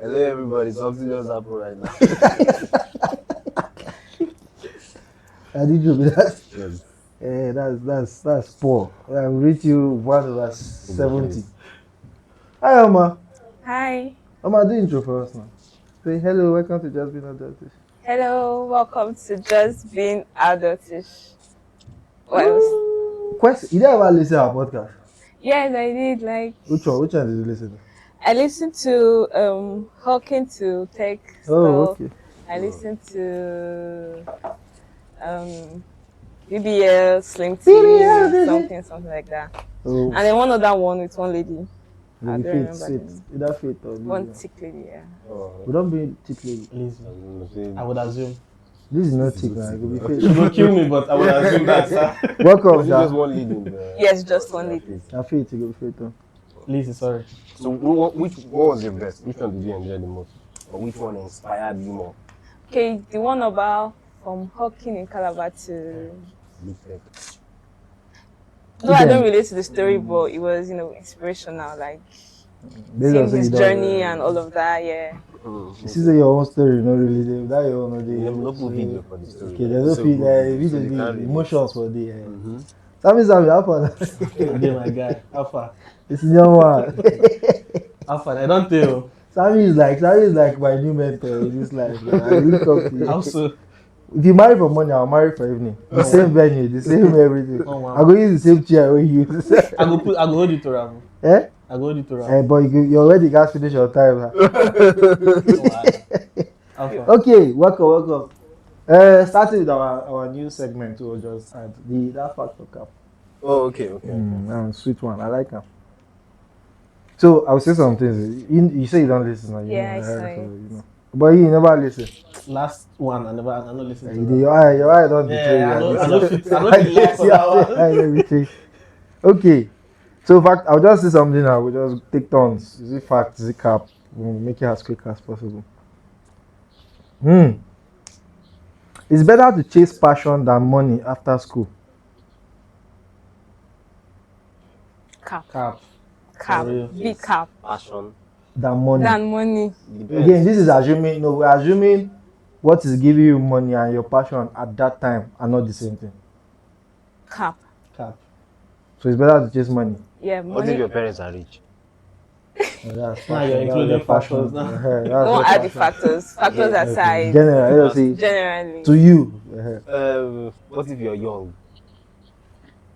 Hello everybody, something just happened right now. I did you that. Yes. That's poor. I will rate you 1/70. Hi, Oma. Hi. Oma, do intro for us now. Say hello, welcome to Just Being Adultish. Hello. Welcome to Just Being Adultish. What else? Question: you never listen to our podcast? Yes, I did. Which one? Which one did you listen to? I listened to Hawking to Tech Oh, stuff. okay. I listened to um BBL Slim T something like that. Oh, And then one other one with one lady. I don't maybe remember the Faith. name. Either Faith or One Lydia. thick lady, yeah. We don't be thick lady. Listen, I would assume. This is not This is thick not now. It thick could be now. Faith. She will kill me, but I would assume that's her. Welcome, Was it just sir. one lead in the Yes, just one lady. Now Faith, it could be Faith. Oh. Listen, sorry. So what was your best? Which one did you enjoy the most? Or which one inspired you more? Okay, the one about from Hawking in Calabar to Big Tech. though I don't relate to the story, but it was, inspirational, like Based on seeing say you his don't- journey and all of that, yeah. This is your own story, not really. That your own. You never no put video for the story. Okay, there's no So feel good, video, so they the can't relate. emotions for the. Sammy, how far? Okay, my guy. Alpha. This is your one. Alpha, I don't tell. Sammy is like my new mentor in this life. Man. I look up to you. Also, If you marry for money, I'll marry for evening. The same venue, the same everything. Oh, wow. I go use the same chair we use. I go hold it to Ram. Eh? I go hold it to Ram. But you already got finish your time. Huh? Alpha. Okay, welcome. Starting with our new segment, we'll just add that factor cap. Oh, okay. Sweet one. I like them. So I'll say some things. You say you don't listen. You Yeah, know, I saw so, it. you know. But you never listen. Last one, I don't listen to You, that. your eye don't betray Yeah, I you. don't fit for that I know betray. Okay. So fact, I'll just say something. I will just take turns. Is it fact? Is it cap? We'll make it as quick as possible. It's better to chase passion than money after school. Cap. For real. Big cap. Passion. Than money. Than money. Depends. Again, this is assuming. No, we're assuming what is giving you money and your passion at that time are not the same thing. Cap. So it's better to chase money. Yeah, What if money. your parents are rich? That's Now you're including factors now. Don't add the factors. Factors aside. Generally, let us say Generally. to you. What if you're young?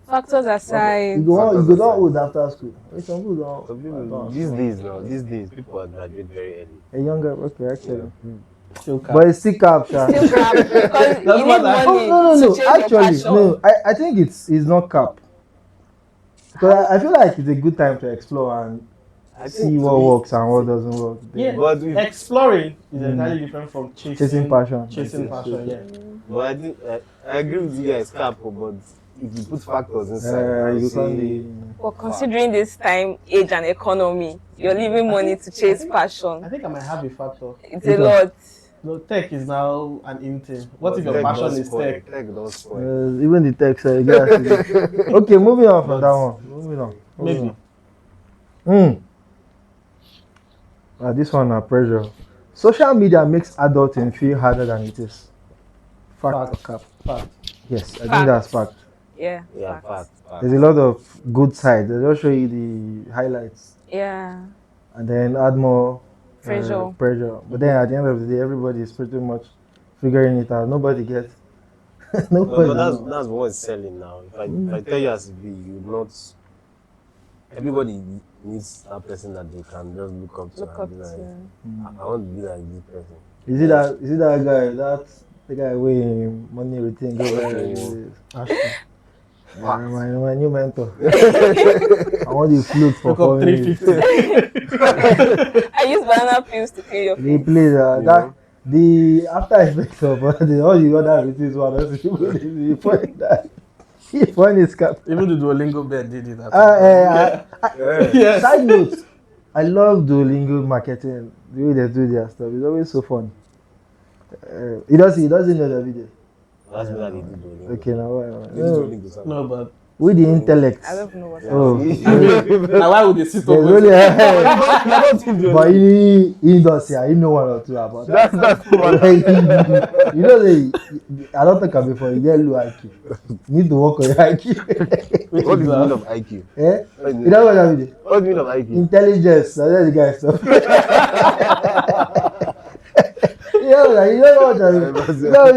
Factors aside. You go down old after school. Some people don't. Some people, don't. these days, people are graduate very early. A younger, okay, actually. Still cap. But it's still cap, sha. Still cap because you need money Oh, to no. chase your Actually, passion. no. I think it's not cap. Because I feel like it's a good time to explore and I see think what works and what doesn't work. Yeah, But if- exploring is entirely different from Chasing passion. Chasing passion, yeah. But I think I agree with you guys, cap. But if you put factors inside, You say, can't But considering this time, age, and economy, you're leaving money to chase I passion. think I might have a factor. It's a lot. No, tech is now an in thing. What if your tech passion don't is spoil, tech? Tech don't spoil. even the text, okay, moving on from that one. Moving on. Maybe. This one are pressure. Social media makes adulting feel harder than it is. Fact or cap? Fact. Yes, I think Fact. that's fact. Yeah. Yeah, facts. fact. There's a lot of good sides. They just show you the highlights Yeah. and then add more Pressure. But then at the end of the day, everybody is pretty much figuring it out. Nobody gets. Nobody. But that's what's selling now. If I tell you as it be, you not. Everybody needs that person that they can just look up to. Look and up be like, to. I want to be like this person. Is it that guy? The guy with money everything go back. My new mentor. I want you float for Look up 4 minutes. 350. I use banana peels to clean your They face. play that the after effects of all the other routines one also the point that he point is cap. Even the Duolingo bed did it. Yes. Side note, I love Duolingo marketing. The way they do their stuff, it's always so fun. He doesn't know the video. That's what I did. Okay, now No. No, but With the intellect. I don't know what Oh, Now why would they sit there's over only there? but he does, yeah, he know one or two about that. That's what You know, I don't think before you get low IQ. You need to work on your IQ. Which What is is the meaning of IQ? Eh? What is You know what I mean? the meaning of IQ? Intelligence. That's the guy stuff. You know what I mean? You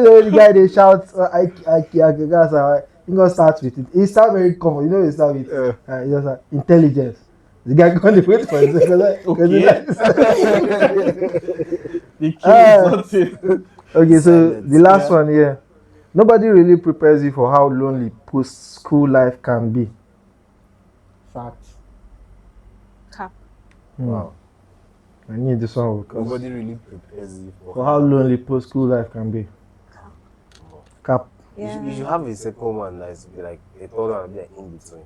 know the guy they shout IQ, guys are he gonna start with it. He start very common. You know he start with he just like intelligence. The guy gonna wait for it because he like The key is not it. okay, so Silence. the last one here. Nobody really prepares you for how lonely post-school life can be. Fact. cap. Wow. I need this one because Nobody really prepares you for how lonely post-school life can be. Cap. You should have a second one that's like a third one be like in between.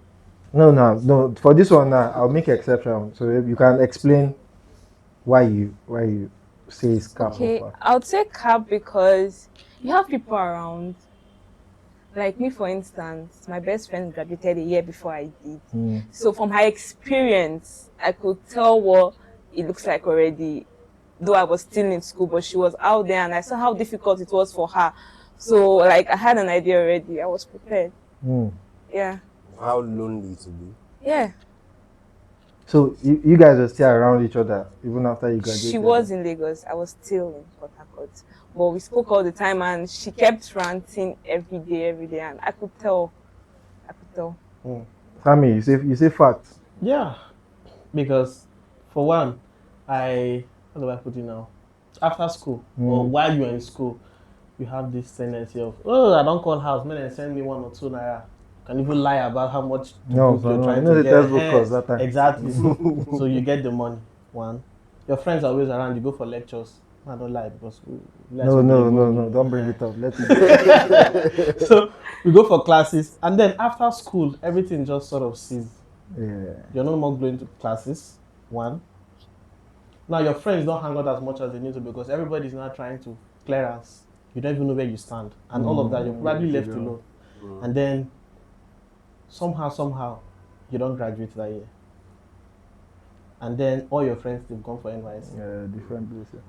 No. For this one now, I'll make exception. So you can explain why you say it's cap. Okay, or I would say cap because you have people around. Like me, for instance, my best friend graduated a year before I did. So from her experience, I could tell what it looks like already. Though I was still in school, but she was out there, and I saw how difficult it was for her. So like I had an idea already. I was prepared. Yeah. How lonely to be. Yeah. So you guys are still around each other even after you graduated? She was in Lagos. I was still in Port Harcourt. But we spoke all the time, and she kept ranting every day, and I could tell. Sammy, you say facts. Yeah. Because for one, how do I put it now? After school or while you're in school, you have this tendency of, I don't call house, man, and send me 1 or 2 naira. Can even lie about how much you're trying to the get. textbook cost that time. Exactly. So you get the money. One, your friends are always around. You go for lectures. I don't lie because No, don't bring it up. Let it go. So we go for classes, and then after school, everything just sort of ceases. Yeah. You're no more going to classes. One. Now your friends don't hang out as much as they need to because everybody's now trying to clearance. You don't even know where you stand, and all of that you're probably left alone. And then somehow you don't graduate that year, and then all your friends they've gone for NYSC. Yeah, different places.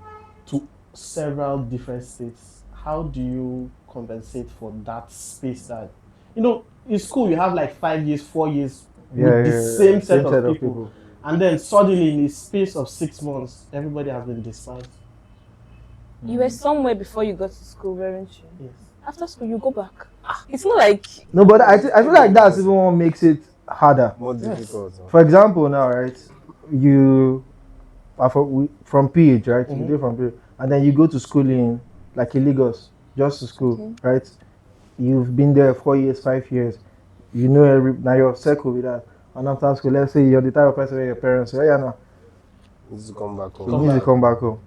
To several different states. How do you compensate for that space that in school you have like 5 years, 4 years with the same set of people. And then suddenly in the space of 6 months, everybody has been dispersed. You were somewhere before you got to school, weren't you? Yes. After school, you go back. It's not like No, but I feel like that's even what makes it harder. More difficult. For example, now, right, you are from PH, right? You do from PH, and then you go to school in like in Lagos, just to school, right? You've been there 4 years, 5 years. You know now you're circle with that. And after school, let's say you're the type of person where your parents say, "Yeah, no, You need to come back home. you need to come back home."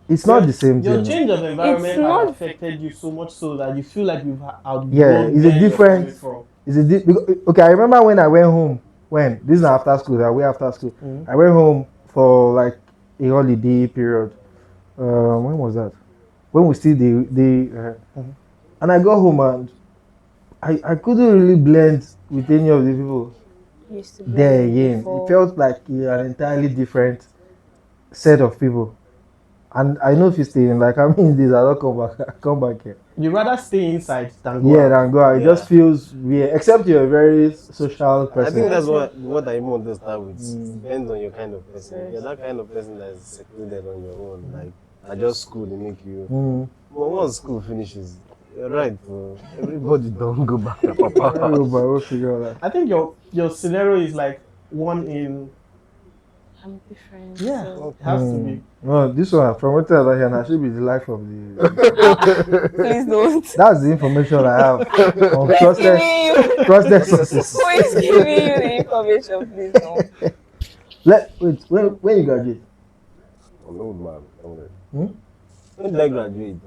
It's not the same Your thing. change of environment It's not- has affected you so much so that you feel like you've outgrown Yeah, it's a where you're different- coming from. Okay, I remember when I went home. This is after school. That way after school, I went home for like a holiday period. When was that? When we still and I got home and I couldn't really blend with any of the people used to there be again. before. It felt like an entirely different set of people. And I know if you stay in like how many days I don't come back here. You rather stay inside than go Yeah, out. than go out. It just feels weird. Except you're a very social I person. think that's what I even understand with. Depends on your kind of person. You're that kind of person that is secluded on your own. Like, I just school, they make you. But once school finishes, you're right, bro. Everybody don't go back to Papa. We'll figure all that. I think your scenario is like one in. I'm different. Yeah, So. it has to be. No, this one from what I hear now should be the life of the. Please don't. That's the information I have on Who is giving you? trusted sources. Who is giving you the information? Please don't. When you graduate? I'm an old man. Hmm? When did I graduate?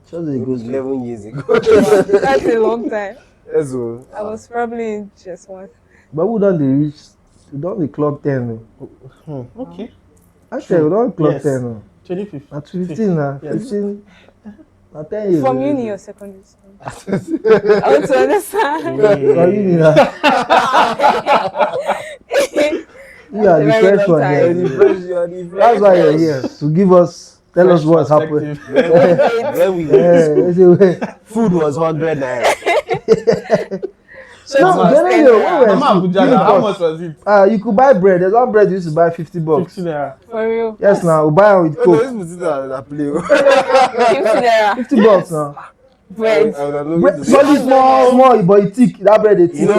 Just it goes 11 years ago. That's a long time. Yes, well, I was probably in just one. But we don't reach. We don't club 10. Okay. Actually, we don't club Yes. 10. 2015. At 15 now. Yes. 15. Not 10 years. From uni or secondary school? I want to understand. From uni. You are the Very fresh long one time. here. That's why you're here to give us, tell us what's happened. When we food was 100 naira. So No, it was generally, 10 when naira. we're Mama Abuja, how much was it? you could buy bread. There's one bread you used to buy $50. 50 naira. For real. Yes, now we buy it with No, Coke. this was it that play. $50 naira. $50 now. Bread. Solid small, but it thick. That bread is thick.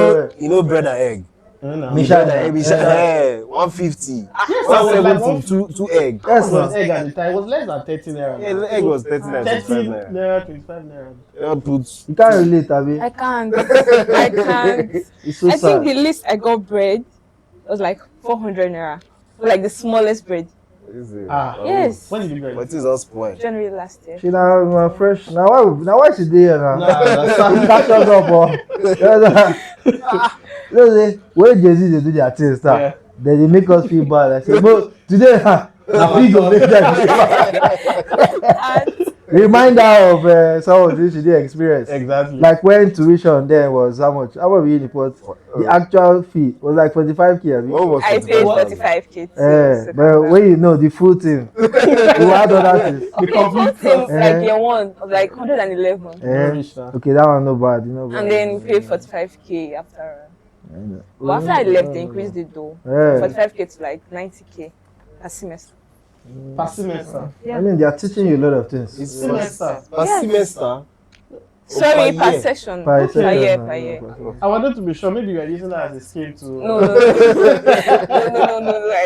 You know bread and egg. Misha, Bread and egg, 150. Yes, 170, two egg. Yes, It was now. egg at the time. It was less than 30 naira. Yeah, the egg was 30 naira, 30 25 naira. naira, 25 naira. You can't relate, Abi. I can't. I can't. It's so I think sad. the least I got bread was like 400 naira. Like the smallest bread. Yes. When did you But graduate? it's all spoiled. January last year. She now fresh. Now why she there now? Nah, Catch us up, You know, when Jay-Z they do their thing, start, Yeah. then they make us feel bad. I say, but today, now we go make them feel bad. Remind her of some of this she did experience. Exactly. Like when tuition then was how much? How much we report? The actual fee was like 45K. Abi? Almost I paid 45,000. 45K too. so But when you know the full thing, you add other things. the complete thing, Eh. like year one, was like 111. Okay, that one no bad, you know. And then we paid 45K after. But after I left, they increased it though. 45K to like 90K per semester. Per semester. Yeah. I mean, they are teaching you a lot of things. It's Semester. per semester. Sorry, per per year. session. Per Per session, year, no, per no, year. I wanted to be sure. Maybe you are using that as a scale to. No.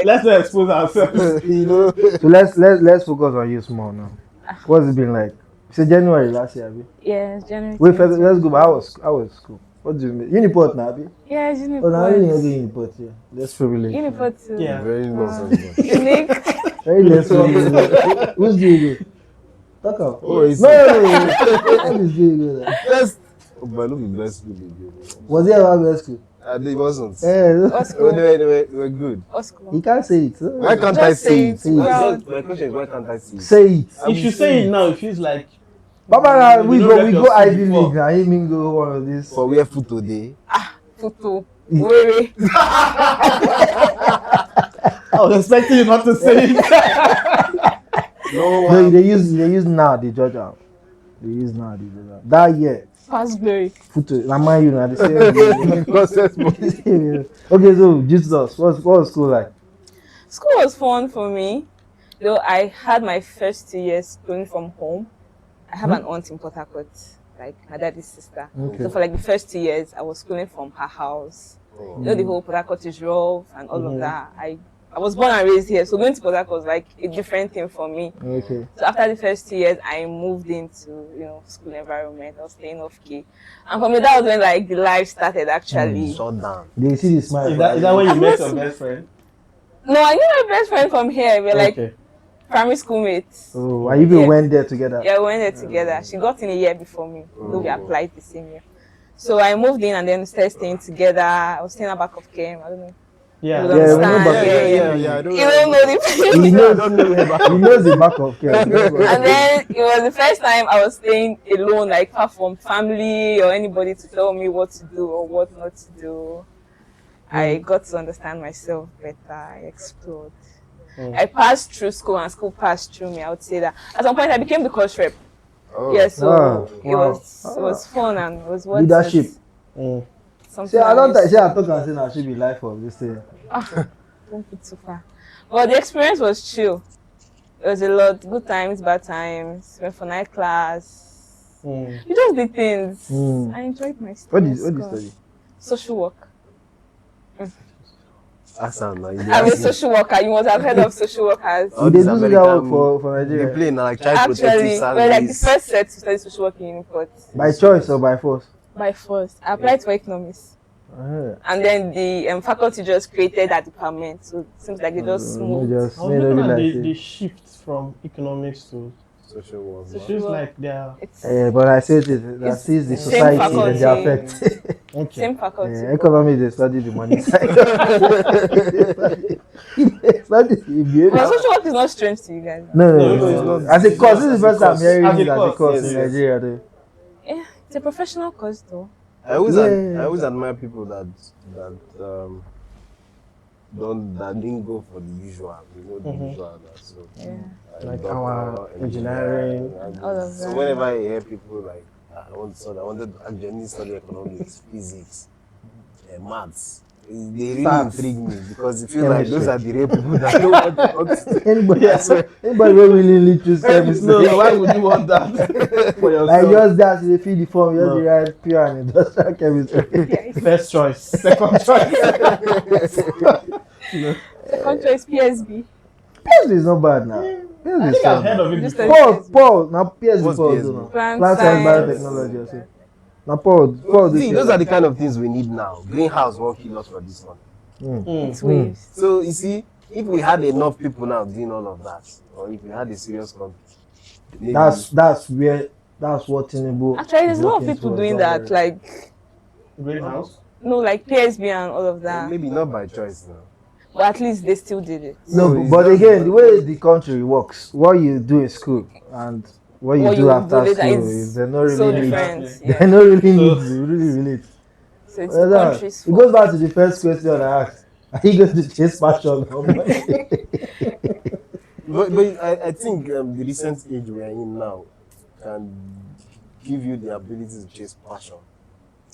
Let's not expose ourselves. You know. So let's focus on you small now. What's it been like? Say January last year, Abi. Yeah, January. Wait, first, let's go. How was school? What do you mean? Uniport now, Abi? Yeah, Oh, now you know Uniport. the Uniport, yeah. Less privilege. Uniport too. Yeah. Very Wow. nonsense. Unique. Very less privilege. Who's doing it? Talk up. Oh, is No. What is doing it? Best. Oh, but look at best school again. Was it ever best school? They wasn't. What school? They were good. What school? You can't say it. Why can't Just I say say it? it. Proud. My question is why can't I say it? Say it. If you say it now, it feels like. Baba, we You go don't rep your school Ivy before. League. Now him go one of these. For where food today? Photo. Wait. I was expecting you not to say it. No No, one. they use now the judge out. They use now the judge out. That year, Past glory. photo. Remind you now the same. Okay, so just us. What was school like? School was fun for me, though I had my first 2 years going from home. I have an aunt in Port Harcourt, like my daddy's sister. Okay. So for like the first 2 years, I was schooling from her house. You know, the whole Port Harcourt is rough and all of that. I was born and raised here, so going to Port Harcourt was like a different thing for me. Okay. So after the first 2 years, I moved into, school environment. I was staying off key. And for me, that was when like the life started actually. Shut down. They see the smile. Is that when you met your best friend? No, I knew my best friend from here. We're like Okay. primary school mates. Oh, and you even Yeah. went there together. Yeah, we went there together. She got in a year before me. Though we applied the same year. So I moved in and then we started staying together. I was staying at back of Kem. I don't know. Yeah. You Yeah, we know understand? back of Yeah. I don't You don't know the He place. knows, he knows the back of care. And then it was the first time I was staying alone, like far from family or anybody to tell me what to do or what not to do. I got to understand myself better. I explored. I passed through school and school passed through me. I would say that. At some point, I became the coach rep. Oh. Yeah, so Wow. it was fun and it was what Leadership. Something See, I don't used say I to- talk and say that should be life of this thing. Don't put too far. But the experience was chill. It was a lot, good times, bad times. Went for night class. You just did things. I enjoyed my What do you school. study? Social work. Asan, now, I'm a social worker. You must have heard of social workers. All They these do that work American- for They Nigeria. play now like child protective Actually, we're like the service. first set to study social work in Newport. By choice or by force? By force. I applied for economics. And then the faculty just created that department. So it seems like they just moved. Just I was made looking every at life. the shift from economics to. Social work. It feels like they are. It's But I said it. That It's sees the same society and the faculty. effect. Okay. Same faculty. Yeah, economy they study the money side. They study the behavior. But social work is not strange to you guys. No, it's no. not. As a course, this is As the a first time I'm course. hearing As a it as a course, course yes, in yes. Nigeria. Though. Yeah, it's a professional course though. I always, Yeah. I always admire people that didn't go for the usual, the usual. So, Yeah. Like doctor, our engineering. and All of so that. whenever I hear people like, I wanted to actually study economics, physics, maths. They really Stats. intrigue me because it feels like those are the real people that know what they want to do. Anybody will willingly choose chemistry. No, why would you want that for yourself? Like just that, they fill the form, just No. write pure and industrial chemistry. Yeah, First choice, second choice. second choice PSB. PhD is not bad now. I PhD is think I've heard fine. of it Just before. Paul, now PhD What's Paul, PhD? do now. Plant Plant science, science. biotechnology, I say. Now Paul, See, those are the kind of things we need now. Greenhouse won't kill us for this one. It's waves. So you see, if we had enough people now doing all of that, or if we had a serious country, maybe that's what Tinubu. Actually, there's a lot of working people towards doing already. that, like Greenhouse. no, like PSB and all of that. maybe not by choice now. But at least they still did it. No, So it's but just- again, the way the country works, what you do in school and what you What do you after do later school is is they're not really so need. different. Exactly. Yeah. They're not really need to really relate. So it's Well the done. country's It fault. goes back to the first question I asked. Are you going to chase passion? But I think the recent age we are in now can give you the ability to chase passion.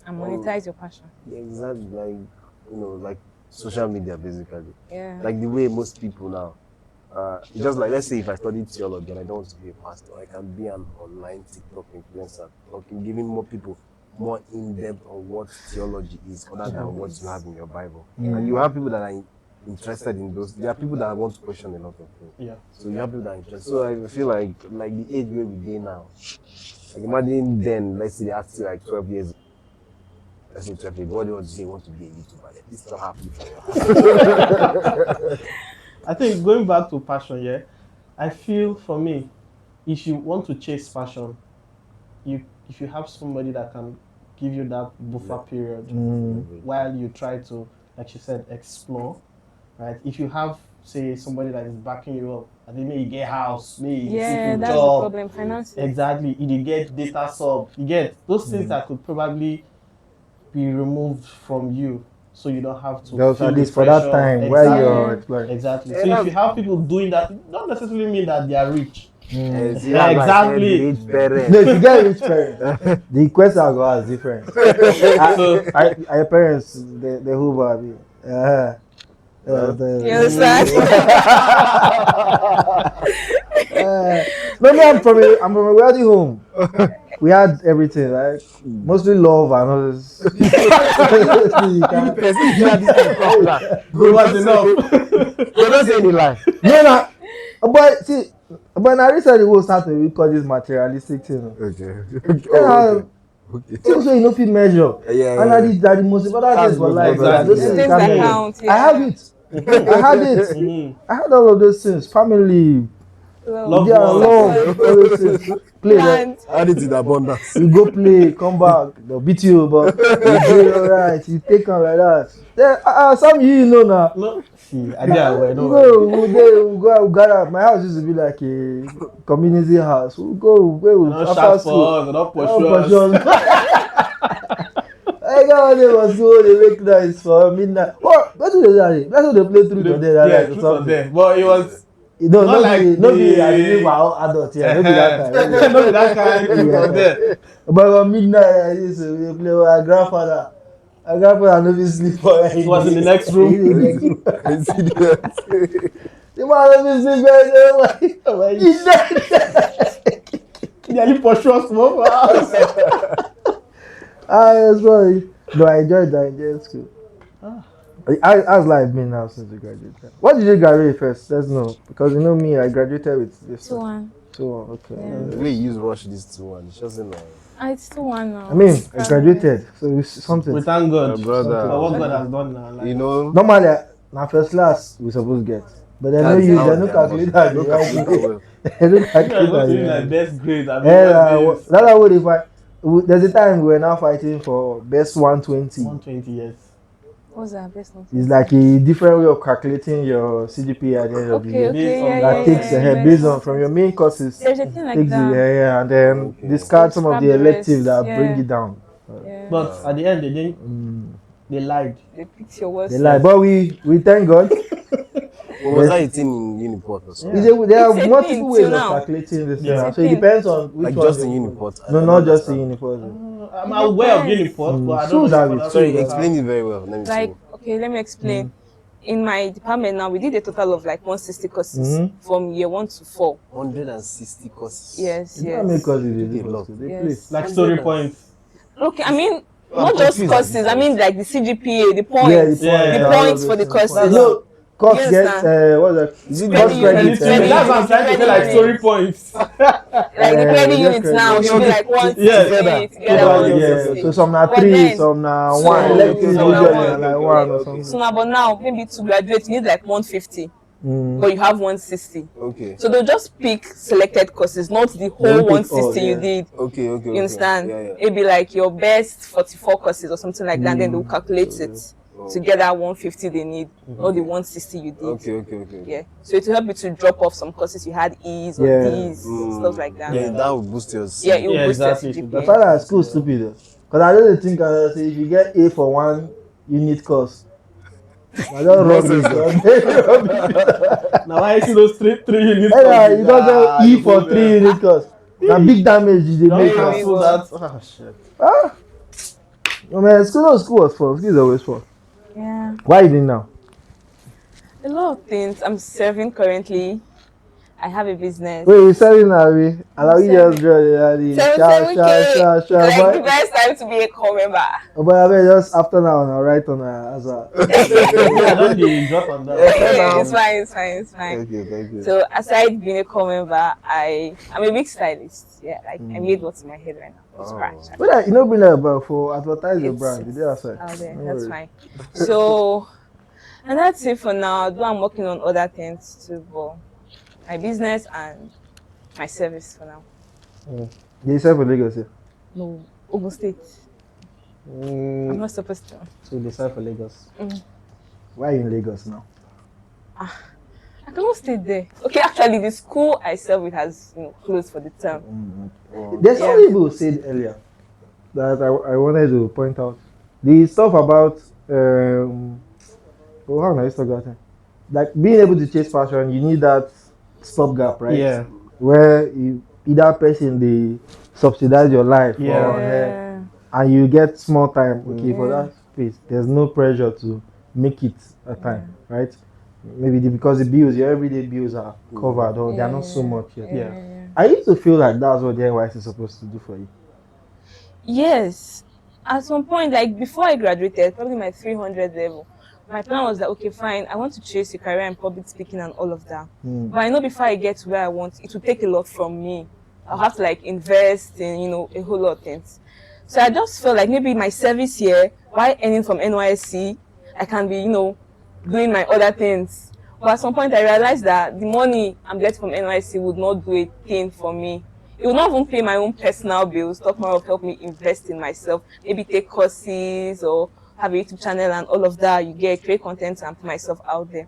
And monetize your passion. Exactly, like like social media basically. Yeah. Like the way most people now. Just like let's say if I studied theology and I don't want to be a pastor, I can be an online TikTok influencer, talking, giving more people more in depth on what theology is, other than what you have in your Bible. And you have people that are interested in those. There are people that want to question a lot of things. Yeah. So you have people that are interested. So I feel like the age where we are now. Like imagine then, let's say they asked you like 12 years. Let's say 12 years. What do you want to say? You want to be a YouTuber? This not happening. I think going back to passion, yeah, I feel for me, if you want to chase passion, if you have somebody that can give you that buffer period while you try to, like you said, explore, right? If you have, say, somebody that is backing you up, and then maybe you get house, maybe you Yeah, seek a that's job, the problem. Finance. exactly, you get data sub, you get those things that could probably be removed from you, so you don't have to Just feel at the least for that pressure. time where Exactly. you're exploring. Exactly. Yeah, So if you have people doing that, it don't necessarily mean that they are rich. Yeah, exactly. Rich parents. No, if you get rich parents, the question I go ask is different. Your parents, they hoover me. You understand? No, I'm from a wealthy home. We had everything, right? Mostly love and all this. Good was enough. You don't say any lie. No, but see, but I recently will start to call this materialistic thing. Okay. Things wey you no fit measure. Yeah, And that the most important thing for life. Exactly. Those The things things can that measure. count. Yeah. I have it. I had it. I had all of those things. Family, Love yeah, one. love, all those things. Play that. And I did it in abundance. You go play, come back, they'll beat you, but you do alright. You take on like that. Then, some you know now. No, see, I didn't aware. We No, go gather. My house used to be like a community house. We go, don't after shout school. for us, don't Oh, pursue us. I got they was go they make noise for midnight. What? That's what they do. That's what they play through the day. Yeah, truth or dare. But it was No, Not like no be. the- I believe our adults. Yeah, no be that time. not that kind of truth or dare. But at midnight, I used to play with our grandfather. Our grandfather never sleep for He was in the next room. I see that. The man never sleep. He's dead. He nearly pursue us from our house. Sorry. No, I enjoyed that. I enjoyed school. How's life been now since you graduated? What did you graduate first? Let's know. Because you know me, I graduated with this. 2-1. Okay. Yeah. The way you use rush this to one, it doesn't It's 2-1 now. I mean, I graduated, so it's something. We thank God My brother. for what God has done now. Like, you know. Normally, na first class we supposed get, but they no use, they no calculate that. No calculate well. They no you guys want to use calculate like that. best grade. I mean, That's what they find. There's a time we were now fighting for best 120. 120 years. What's that? Best one. It's like a different way of calculating your CGPA at the end of the Okay, year. okay, Based on yeah, That yeah, takes yeah, a head yeah. based on from your main courses. There's a thing like Takes that. yeah, and then Okay. discard some of Scrap the the electives rest, that bring yeah. it down. Yeah. But at the end, they lied. They picked your worst. They lie, but we thank God. Well, was that a thing in Uniport or something? There are It's a multiple thing ways till of now. calculating this Yeah. thing. It's So a it thing. depends on which Like one. just they in want. Uniport? I No, don't not just in understand. Uniport. I'm aware of depends. Uniport, but I Schools don't have know. it. if Sorry, Schools have explain it very well. Let me Like, see. okay, let me explain. In my department now, we did a total of like 160 courses from year 1 to 4. 160 courses. Yes, You know how many yes. courses You they did do a for lot. school? They Yes. play. Like story points. Okay, I mean, I'm not just confused at courses, this I mean point. like the CGPA, the Yeah, points. Yeah. The all of points those for the things. courses. You know, course You get understand? what's that? Is it Credit just unit, credit, credit That's what I'm trying to say, like credit story unit. points. Like the credit just units now credit. should be Okay, like 160 together. together Totally, okay, 160. So some na But 3, then- some na So- 1. Okay, Electives some na usually one. na like 1 or something. So now, but now maybe to graduate you need like 150, but you have 160. Okay. So they'll just pick selected courses, not the They whole won't pick 160 all, you yeah. did. Okay. You understand? Yeah. It'd be like your best 44 courses or something like that. Then they'll calculate it to get that 150 they need, or the 160 you did. Okay. Yeah. So it will help you to drop off some courses you had E's or Yeah. D's, stuff like that. Yeah, that will boost your Yeah, it will Yeah, boost exactly. your The GPA. fact that school is stupid though. Because I don't think say if you get A for 1 unit course, I don't rubbish. Now I see those three units. Hey, you don't say E for 3 unit course. Now big damage they Don't make. cancel that. Oh shit. Oh man, school was fun. School is always fun. Yeah. Why are you doing now? A lot of things. I'm serving currently. I have a business. Wait, you're selling now, we? Allow you selling. just draw the 7K. Like the But best time to be a core member. I mean, just after now, I'll write on as a. Yeah, don't be drop on that. It's fine. Thank you. So aside being a core member, I'm a big stylist. Yeah, like I made what's in my head right now from scratch. But you know, been there about for advertise your It's- brand. You did outside. Out there, No that's worries. fine. So, and that's it for now. Though I'm working on other things too, but my business and my service for now. You sell for Lagos, yeah? No, Ogun State. I'm not supposed to. So they sell for Lagos. Mm. Why are you in Lagos now? I cannot stay there. Okay, actually, the school I serve with has closed for the term. There's something people said earlier that I wanted to point out. The stuff about how nice to that. Like being able to chase passion, you need that stopgap, right? Yeah. Where either person they subsidize your life Yeah. and you get small time. Okay, for Yeah. that space, there's no pressure to make it a time, right? Maybe because the bills, your everyday bills are covered or they're not so much yet. Yeah. I used to feel like that's what the NYSC is supposed to do for you. Yes. At some point, like before I graduated, probably my 300 level, my plan was that, okay, fine, I want to chase a career in public speaking and all of that. But I know before I get to where I want, it will take a lot from me. I'll have to like invest in, a whole lot of things. So I just felt like maybe my service here, while earning from NYSC, I can be, doing my other things. But at some point I realized that the money I'm getting from NYSC would not do a thing for me. It would not even pay my own personal bills, talk more of help me invest in myself, maybe take courses or have a YouTube channel and all of that. You create content and put myself out there.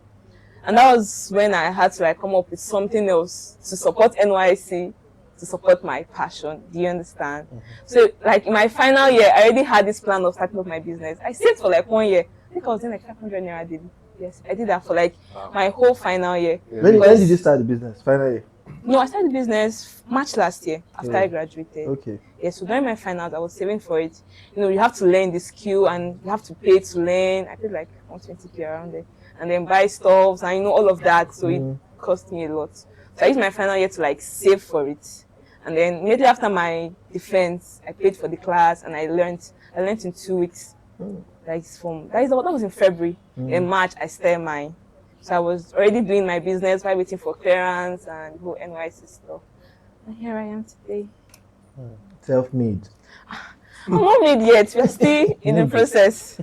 And that was when I had to like come up with something else to support NYSC, to support my passion. Do you understand? So like in my final year, I already had this plan of starting up my business. I stayed for like 1 year. I think I was doing like 500 naira daily. Yes, I did that for like my whole final year. When did you start the business? Finally. No, I started the business March last year after I graduated. Okay. Yeah, so during my finals, I was saving for it. You have to learn the skill and you have to pay to learn. I paid like 120k around there. And then buy stuff and all of that. So it cost me a lot. So I used my final year to like save for it. And then immediately after my defense, I paid for the class and I learned in 2 weeks. That was in February. In March, I started mine. So I was already doing my business while waiting for clearance and whole NYSC stuff. And here I am today. Self-made. I'm not made yet. We're still in the process.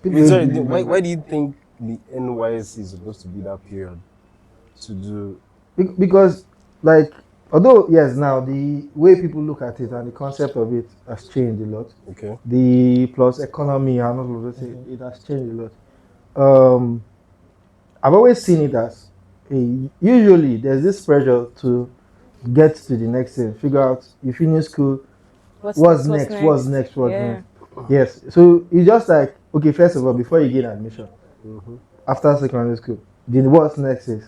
Sorry, why do you think the NYSC is supposed to be that period to do? Because like Although yes, now the way people look at it and the concept of it has changed a lot. Okay. The plus economy and all of this, it has changed a lot. Um, I've always seen it as usually there's this pressure to get to the next thing, figure out you finish school, what's next, what's next, what's Yeah. next. Yes, so it's just like okay, first of all, before you get admission, after secondary school, then what's next is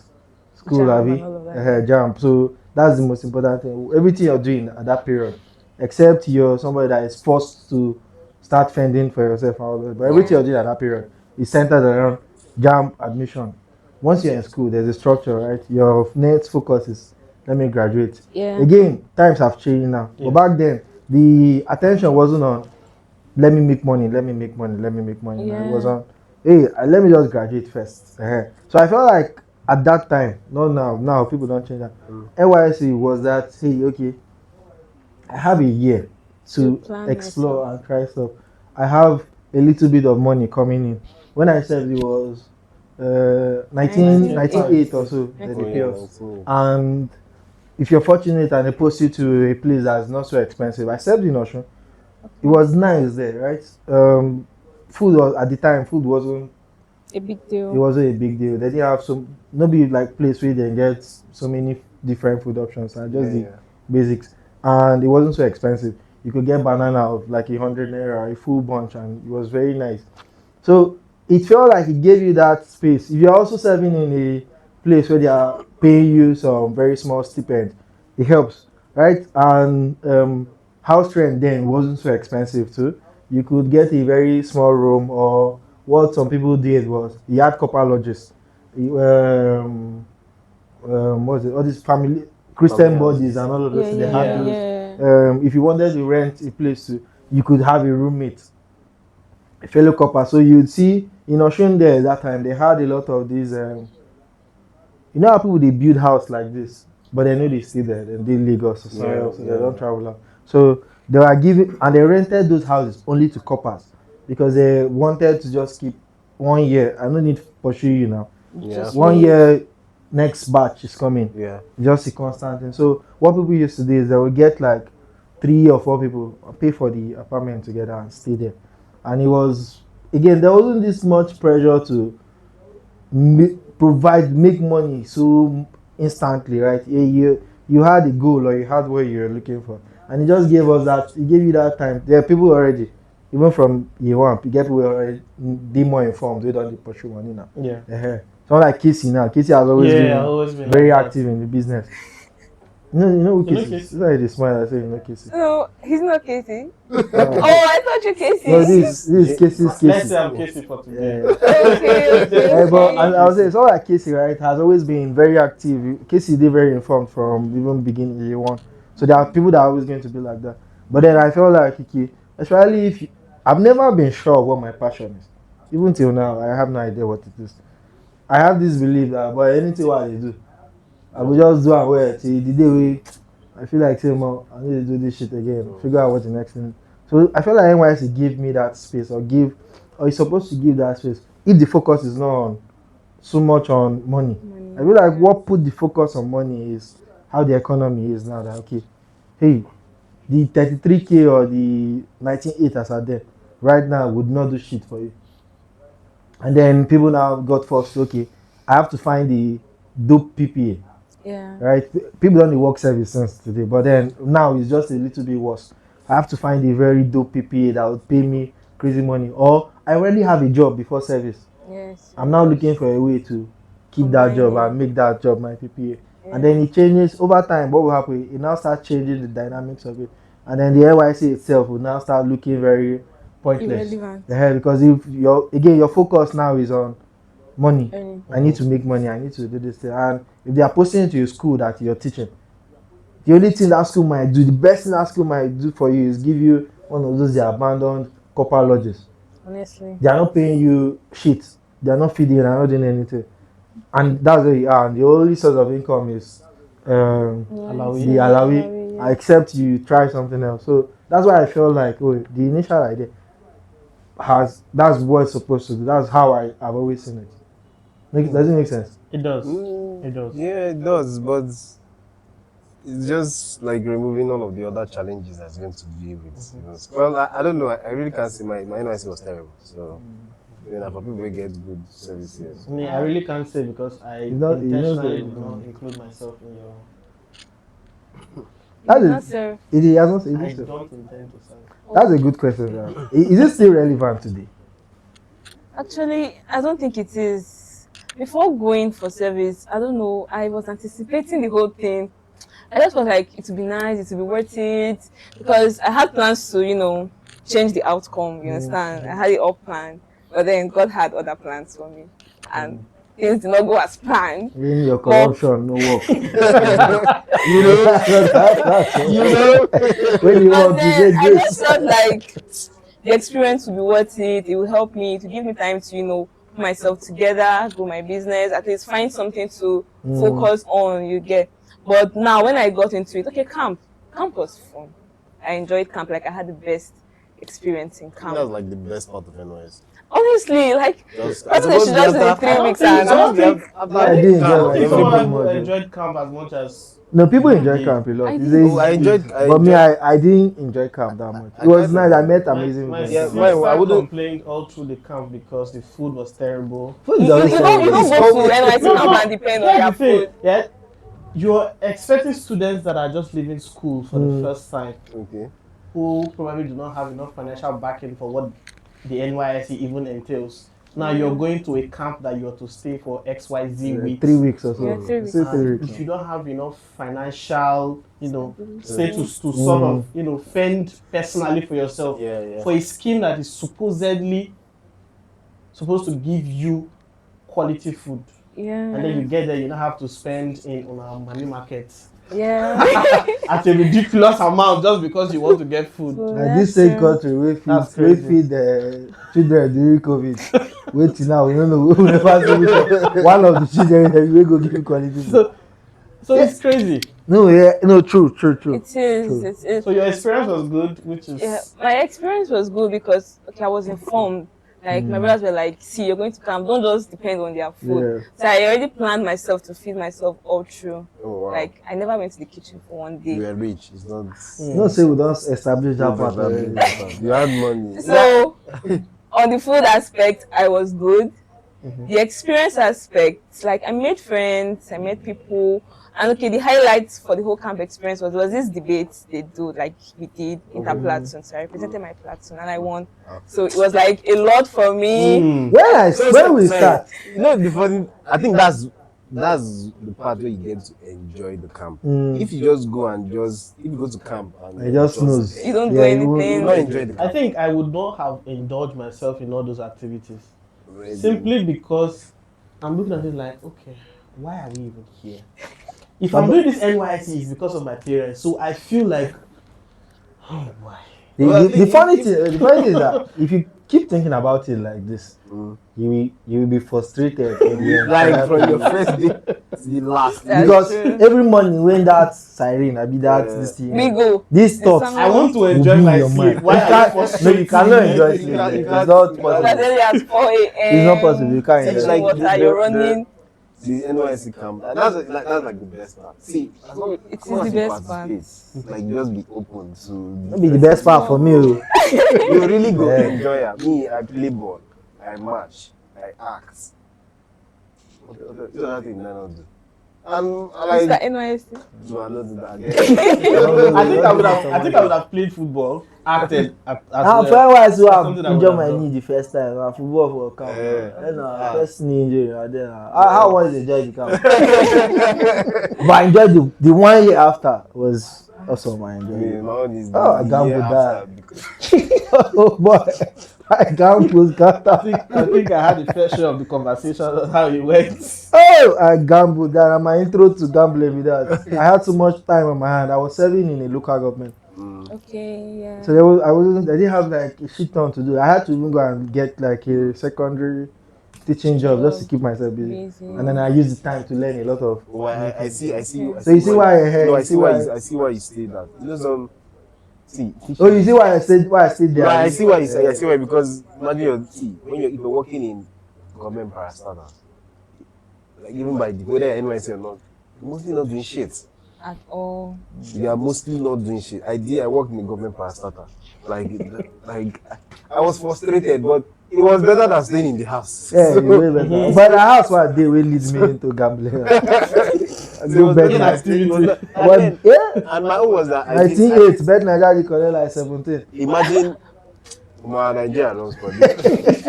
school, Jam Abby, and all of that. jump. So that's the most important thing. Everything you're doing at that period, except you're somebody that is forced to start fending for yourself and all that. But everything you're doing at that period is centered around jam admission. Once you're in school, there's a structure, right? Your next focus is let me graduate. Yeah. Again, times have changed now. But back then, the attention wasn't on let me make money, let me make money, let me make money. Yeah. It was on hey, let me just graduate first. So I felt like at that time, not now, now people don't change that. NYSC was that hey, okay, I have a year to plan explore myself. and try stuff. I have a little bit of money coming in. When I said it was 1998 or so that they pay us. And if you're fortunate and they post you to a place that's not so expensive, I served in Ocean. It was nice there, right? Food was at the time. Food wasn't. A big It deal. wasn't a big deal. They didn't have some. Nobody like place where they get so many different food options and just the basics. And it wasn't so expensive. You could get banana of like 100 naira, a full bunch, and it was very nice. So it felt like it gave you that space. If you're also serving in a place where they are paying you some very small stipend, it helps, right? And house rent then wasn't so expensive too. You could get a very small room, or what some people did was you had copper lodges. What was it? All these family Christian bodies and all of those. They had those. If you wanted to rent a place to, you could have a roommate, a fellow copper. So you'd see in Oshun there that time they had a lot of these. You know how people they build house like this, but they know they stay there. They did Lagos or somewhere else, so they don't travel out. So they were giving and they rented those houses only to coppers because they wanted to just keep 1 year. I don't need to pursue you now. Yeah. 1 year, next batch is coming. Yeah. Just a constant thing. So what people used to do is they would get like 3 or 4 people pay for the apartment together and stay there. And it was again there wasn't this much pressure to make money so instantly, right? You had a goal or you had what you were looking for, and it just gave us that. It gave you that time. There are people already, even from year one, you get people already be more informed. We don't pursue money now. Yeah. Someone like Casey now. Casey has always been very like active in the business. You know who Casey is? It's like the smile I say you know Casey. No, he's not Casey. Oh, I thought you Casey. No, this is Casey's Casey. Let's say I'm Casey for today. Okay. But I would say someone like Casey, right, has always been very active. Casey did very informed from even beginning year one. So there are people that are always going to be like that. But then I felt like especially if I've never been sure of what my passion is. Even till now, I have no idea what it is. I have this belief that but anything what I do, I will just do and wait till the day we I feel like saying more I need to do this shit again. Figure out what the next thing. So I feel like NYSC give me that space or you're supposed to give that space if the focus is not on so much on money. I feel like what put the focus on money is how the economy is now that okay, hey, the 33K or the 19.8 as are there right now would not do shit for you. And then people now got forced, okay, I have to find the dope PPA. Yeah. Right? People don't work service since today, but then now it's just a little bit worse. I have to find a very dope PPA that would pay me crazy money. Or I already have a job before service. Yes. I'm now looking for a way to keep that job and make that job my PPA. Yeah. And then it changes over time. What will happen? It now starts changing the dynamics of it. And then the NYC itself will now start looking very pointless. Yeah, because if your focus now is on money. I need to make money. I need to do this thing. And if they are posting to your school that you're teaching, the only thing that school might do, the best thing that school might do for you is give you one of those abandoned copper lodges. Honestly, they are not paying you shit. They are not feeding you. They are not doing anything. And that's where you are. And the only source of income is the Alawi. Except you try something else. So that's why I feel like the initial idea that's what it's supposed to do. That's how I've always seen it. Does it make sense? It does. It does. Yeah, it does. But it's just like removing all of the other challenges that's going to be with. Well, I don't know. I really can't say my NYC was terrible. So, for people who get good services. I mean, I really can't say because I intentionally did not include myself in your. That Not is, sir. it has not. It I is, don't intend to serve. that's a good question. Is it still relevant today? Actually, I don't think it is. Before going for service, I don't know, I was anticipating the whole thing. I just was like, it would be nice, it would be worth it. Because I had plans to, change the outcome, you understand? I had it all planned. But then God had other plans for me. And things did not go as planned. When your corruption no work. You know, When you And work, you then get I grace. just felt like the experience would be worth it. It will help me to give me time to, put myself together, grow my business, at least find something to focus on. You get. But now when I got into it, okay, camp was fun. I enjoyed camp. Like I had the best experience in camp. that's like the best part of NYS. Honestly, like Just, I think they should just do the 3 weeks and I did enjoy I think some camp. people enjoyed camp as much as. No, people enjoy camp a lot. I It's did. a- I enjoyed. but me, I didn't enjoy camp that much. It was nice. I met amazing My people. Yeah, sister I wouldn't- complained all through the camp because the food was terrible. Food is You always don't terrible. go to NYC camp and depend on That's their the thing. food. Yeah, you're expecting students that are just leaving school for the first time, Okay. who probably do not have enough financial backing for what the NYSC even entails. Now you're going to a camp that you're to stay for XYZ weeks. 3 weeks or so. Yeah, 3 weeks. Say 3 And weeks. if you don't have enough financial, status to sort of, fend personally for yourself, Yeah. for a scheme that is supposedly supposed to give you quality food, Yeah. and then you get there, you don't have to spend on our money market Yeah. at a ridiculous amount just because you want to get food. And this same country we That's feed crazy. the children during COVID. Wait till now, we don't know. We never see which one of the children that we go give quality food. So it's crazy. No, true. It is. True. It is. So your experience was good, which is Yeah, my experience was good because I was informed. Like my brothers were like, "See, you're going to camp. Don't just depend on their food." Yeah. So I already planned myself to feed myself all through. Oh wow. Like I never went to the kitchen for one day. You were rich. It's not. No, say we don't establish that part. You had money. So on the food aspect, I was good. The experience aspect, like I made friends, I met people, and okay, the highlights for the whole camp experience was this debate they do, like we did interplatoon. So I represented my platoon and I won. So it was like a lot for me. When we start, The funny. I think that's the part where you get to enjoy the camp. If you just go and if you go to camp and I just knows. You don't do Yeah, you anything. you not enjoy the I camp. think I would not have indulged myself in all those activities. Really. Simply because I'm looking at it like, okay, why are we even here? If I'm doing this NYC, it's because of my parents. So I feel like, oh boy. The funny thing is that if you keep thinking about it like this, you will be frustrated. Like from your first day to the last. That's Because true. every morning when that siren, I be that this thing. We go. These thoughts. It's I want to will enjoy be in my your sleep. mind. Why You are can't- you No, frustrating you cannot me? enjoy You sleep. can't- It's you not That's possible. early as 4 a.m. It's not possible. You can't Section enjoy. Like water, you're running. The NYC camp. That's like the best part. See, as long It as long is as the you best part. participate, like just be open to. Maybe the best part for me. Oh. You really go Yeah. enjoy it. Me, I play ball, I march, I act. What other thing I don't do? And Is that like, NYSC? do I not do that again? I think I would have played football, acted as Now, well. for wise who have Something I would injured have my done. knee the first time, football for camp. Yeah. Then first knee injury, and then how was it enjoy the camp? But I enjoyed the 1 year after was awesome. I enjoyed it. My own is Oh, I the gambled year that. after because- Oh boy, I gambled, I think I had a fair share of the conversation on how it went. Oh, I gambled that. And my intro to gambling with that. I had so much time on my hand. I was serving in a local government, Okay, yeah. so I didn't have like a shit ton to do. I had to even go and get like a secondary teaching job just to keep myself busy. And then I used the time to learn a lot of. Oh, I see. So you see why I heard- No, I you see see why. why- I see why you say that. You know some. See. Oh, you see why I stayed there? No, I see why you say. I see why because imagine if you're working in government parastatals, like even by the whether you're NYC or not, you're mostly not doing shit. At all. You are mostly not doing shit. I worked in a government parastatal. Like I was frustrated, but it was better than staying in the house. Yeah, So, way better. But the house was they will lead me into gambling. Go bet and activity. then, and my own was that 98, bet Nigeria collect like 17. imagine my Nigeria runs for this.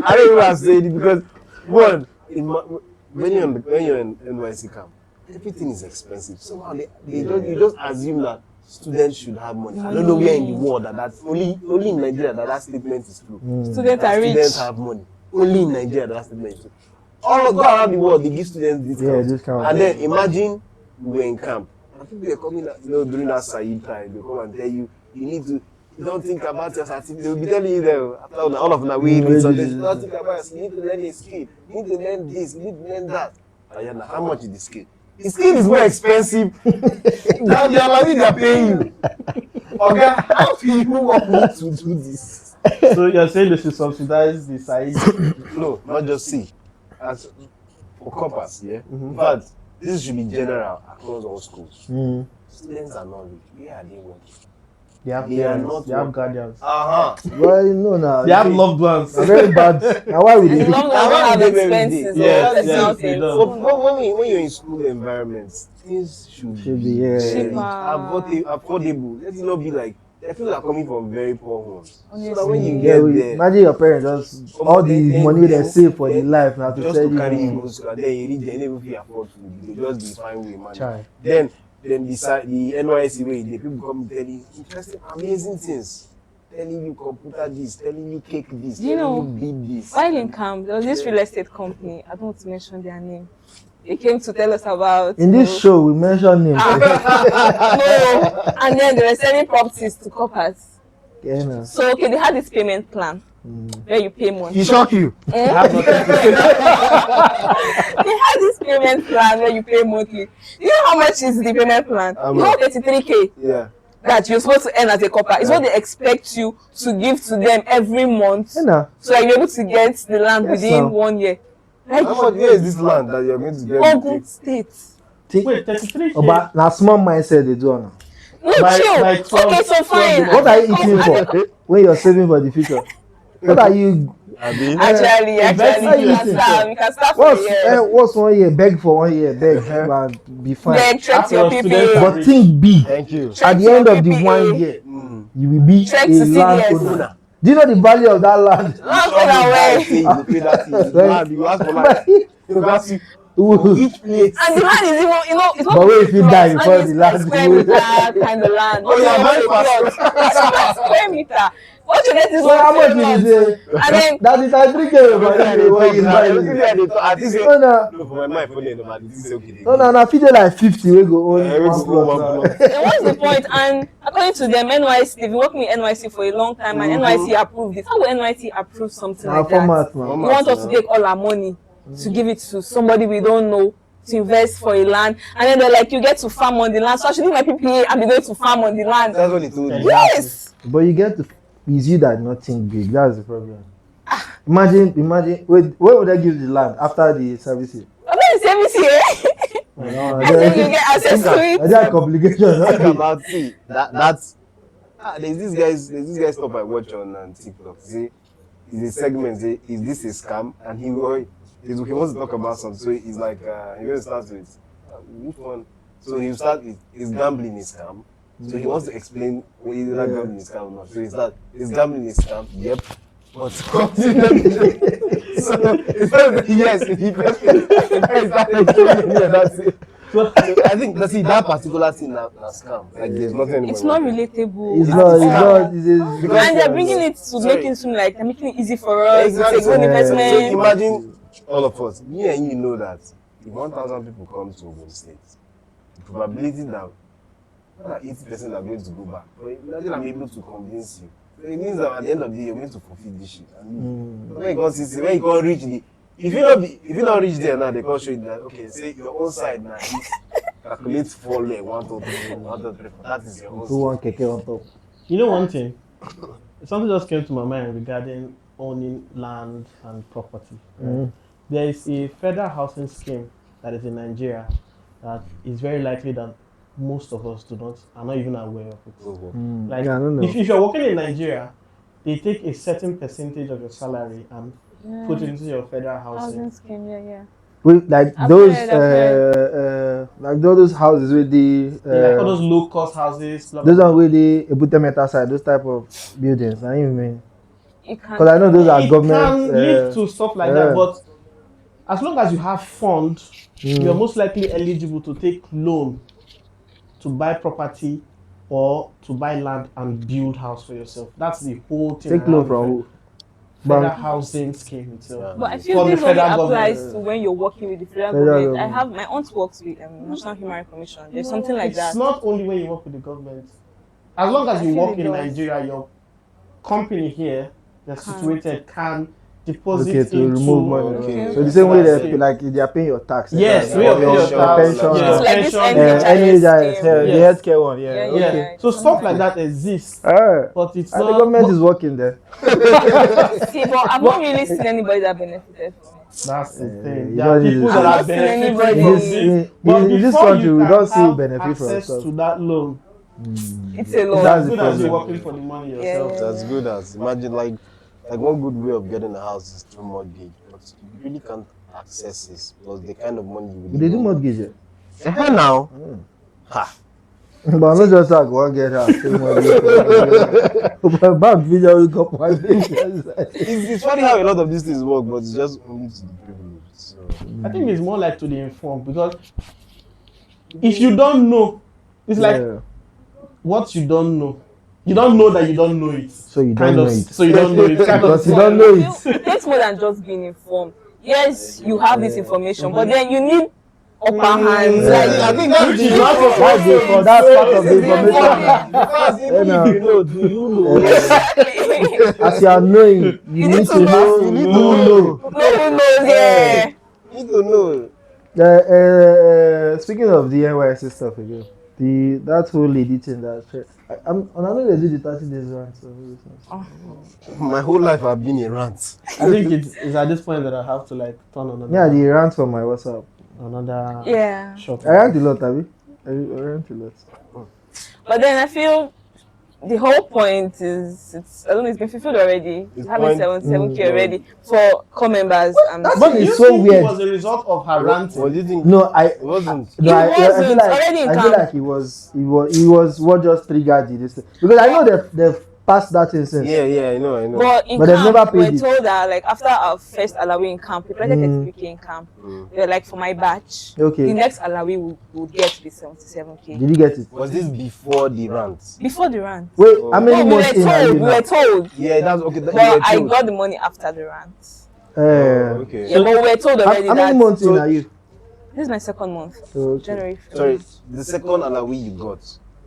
I don't even say it because one, when you're in NYSC camp, everything is expensive. So you just assume that students should have money. I don't know where in the world that's only in Nigeria that statement is true. Students are rich. Students have money. Only in Nigeria that statement is true. All go around the world, they give students discounts. Yeah, discount. And then imagine we were in camp. And people were coming, during that Saeed time, they come and tell you need to. You don't think about your certificate. They'll be telling you that after all of them, we need something. You don't think about it. You need to learn a skill. You need to learn this. You need to learn that. Ayana, how much is the skill? The skill is more expensive than the allowance they're paying you. Okay, how do you want me to do this? So you're saying they should subsidize the size? No, not just see. As for corpus, yeah. But this should be general across all schools. Students are not rich. Where are they working? They have They are parents, not they have guardians. Well, no, now. They have loved ones. Very bad. Now, why would As they? long as they have expenses, Yes, that's yes, not they it. don't. So when you're in school environments, things should be, yeah. Cheaper. affordable. Let's not be like the people are coming from very poor homes. So that when you Yeah, get there, imagine your parents just all the money they save for the life now to just tell to carry you you. go school, and then you reach there, they never afford food. They just be fine with money. Chai. Then the NYSC way, the people come telling you interesting, amazing things. Telling you computer this, telling you cake this, You know, telling you beat this. While in camp, there was this real estate company. I don't want to mention their name. They came to tell us about. In this show, we mention names. No, and then they were selling properties to coppers. Yeah, no. So okay, they had this payment plan where you pay monthly. He shock you. They had this payment plan where you pay monthly. You know how much is the payment plan? You know 33K. Yeah. That you're supposed to earn as a copper. It's what they expect you to give to them every month. Yeah, no. So that you're able to get the land Yes, within sir. 1 year. Like Where is this land that you're going to get? Ogun State. Wait, 33K? Oh, but now small mindset they do now. No, By chill. 12 Okay, so fine. What are you eating for when you're saving for the future? What are you? Actually, you we can start from here. What's 1 year? Beg for 1 year, beg and be fine. Then track your After PPA. But think big. Thank you. At the end of the 1 year, you will be Check a to see land the owner. Do you know the value of that land? Not far away. You pay that thing. You ask for land. You ask you. Ooh. Each place. And the land is even, it's not But what if you plot, die and before it's the land square goes? meter kind of land. Oh, yeah, very It's not square meter. What you get is So how much square is meter. it? And then That is I drink it. No, No, for my mind, for the nobody. This is okay. no, feed like 50 we go own Yeah, we one go own plot one now. plot. And what's the point? And according to them, NYSC, they've been working with NYSC for a long time, and NYSC approved it. How will NYSC approve something Now like that? format You man. want us to take all our money to give it to somebody we don't know to invest for a land, and then they're like, you get to farm on the land. So I should do my PPA and be going to farm on the land. That's what he told me. Yes. But you get to it's you that not think big. That's the problem. Imagine. Wait, where would I give the land after the services? I'm not the same here. No, I think you get access to it. That complication. Think Okay. about see that's there's this guy stuff I watch on TikTok. See, it's a segment. Say, is this a scam? And he wants to talk about something. So he's like, he will start with which one? So he'll start with is gambling a scam? So he wants to explain whether gambling is scam or not. So he starts, is gambling a scam? Yep. But so yes, he that's it. So I think that particular thing now scam. Like there's nothing anymore. It's not relatable. It's at not. all. Because And they're bringing it to making it seem like they're making it easy for us. Exactly. It's a good So investment. imagine all of us, me and you know that if 1,000 people come to Ogun State, the probability that 80% are going to go back. But imagine I'm able to convince you. So it means that at the end of the day, you're going to fulfill this shit. And when you can't reach the, if you not reach there now, they can't show you that. Okay, say your own side now. Calculate 4 leg, 1, 2, 3, 1, 2, 3. That is your own. Who want keke on top? You know one thing? Something just came to my mind regarding owning land and property. Right? There is a federal housing scheme that is in Nigeria that is very likely that most of us are not even aware of it. Like, Yeah, I don't know. if you're working in Nigeria, they take a certain percentage of your salary and put it into your federal housing. Scheme, yeah. Like I've those, heard. like those houses with the, Like all those low cost houses. Blah, those blah, are blah. with the Ebute Meta side, those type of buildings. I mean, It can. because I know those are It government. can lead to stuff like that, but as long as you have funds, you're most likely eligible to take loan to buy property or to buy land and build house for yourself. That's the whole thing. Take loan from who? Federal Bank. housing scheme itself. Yeah. But I For feel the this only federal applies government. to when you're working with the federal Federal government. I government. have my aunt works with National Human Rights Commission. There's something like that. It's not only when you work with the government. As long as I you feel work it in does. Nigeria, your company here, they're Can. situated, can deposit Okay, to into remove money. Okay. So the same way that they scheme. like they are paying your tax. Yes, or we are paying your tax. pension. Yeah, So like this pension, NHIS, scheme. the Yes. healthcare one, yeah. Yeah, Okay. yeah. So stuff like that exists, Ah, but it's and not. the government is working there. See, but I've not really seen anybody that benefited from it. That's the thing. you There are don't need people to that see. are I've not seen benefiting anybody- from In this. But this before country, you we can don't see have benefit from access stuff. to that loan, It's a it's lot. That's as the good as you problem. working for the money Yeah, yourself. yeah. That's good as imagine like one good way of getting a house is through mortgage, but you really can't access this because the kind of money you will They do mortgage. Yeah. now. Ha. But I'm not just like one get out. But bank video will go one day. It's funny how a lot of these things work, but it's just only to the privileged. So I think it's more like to the informed, because if you don't know, it's like what you don't know. You don't know that you don't know it. So you Kind don't of, know it. So you don't know it. Kind of Because you don't know it. It takes more than just being informed. Yes, you have this information, but then you need upper hands. Yeah. Like I think that's the That's part of the information. because even know. if you know, do you know? As you are knowing, you need to know You need to who know. No one knows, yeah. You need to know. Speaking of the NYSC stuff again, that whole lady thing that I know they do the 30 days run. So My whole life I've been a rant. I think it's at this point that I have to like turn on yeah, the rant from my WhatsApp. another Yeah. shot. I rant a lot, Abby. I rant a lot. But then I feel the whole point is I don't know, it's been fulfilled already. It's Having point- 77K already for core members. But Do it's you so think weird. It was a result of her ranting. What do you think? No, It wasn't. No, I feel wasn't like already in I feel camp. like it was what just triggered this thing. Because I know they've passed that thing since. Yeah, I know. But in But they've camp, never we were paid it. told that like after our first Alawi in camp, we collected 33K in camp. They were like for my batch. Okay. The next Alawi would get the 77K. Did you get it? Was this before the rant? Before the rant. Wait, how No, many we were months in are you told. We now? were told. Yeah, that's okay. That, But you were I told. got the money after the rant. Okay. Yeah, but we were told already How many that months in are you? this is my second month. Okay. January. Sorry, the second Alawi you got,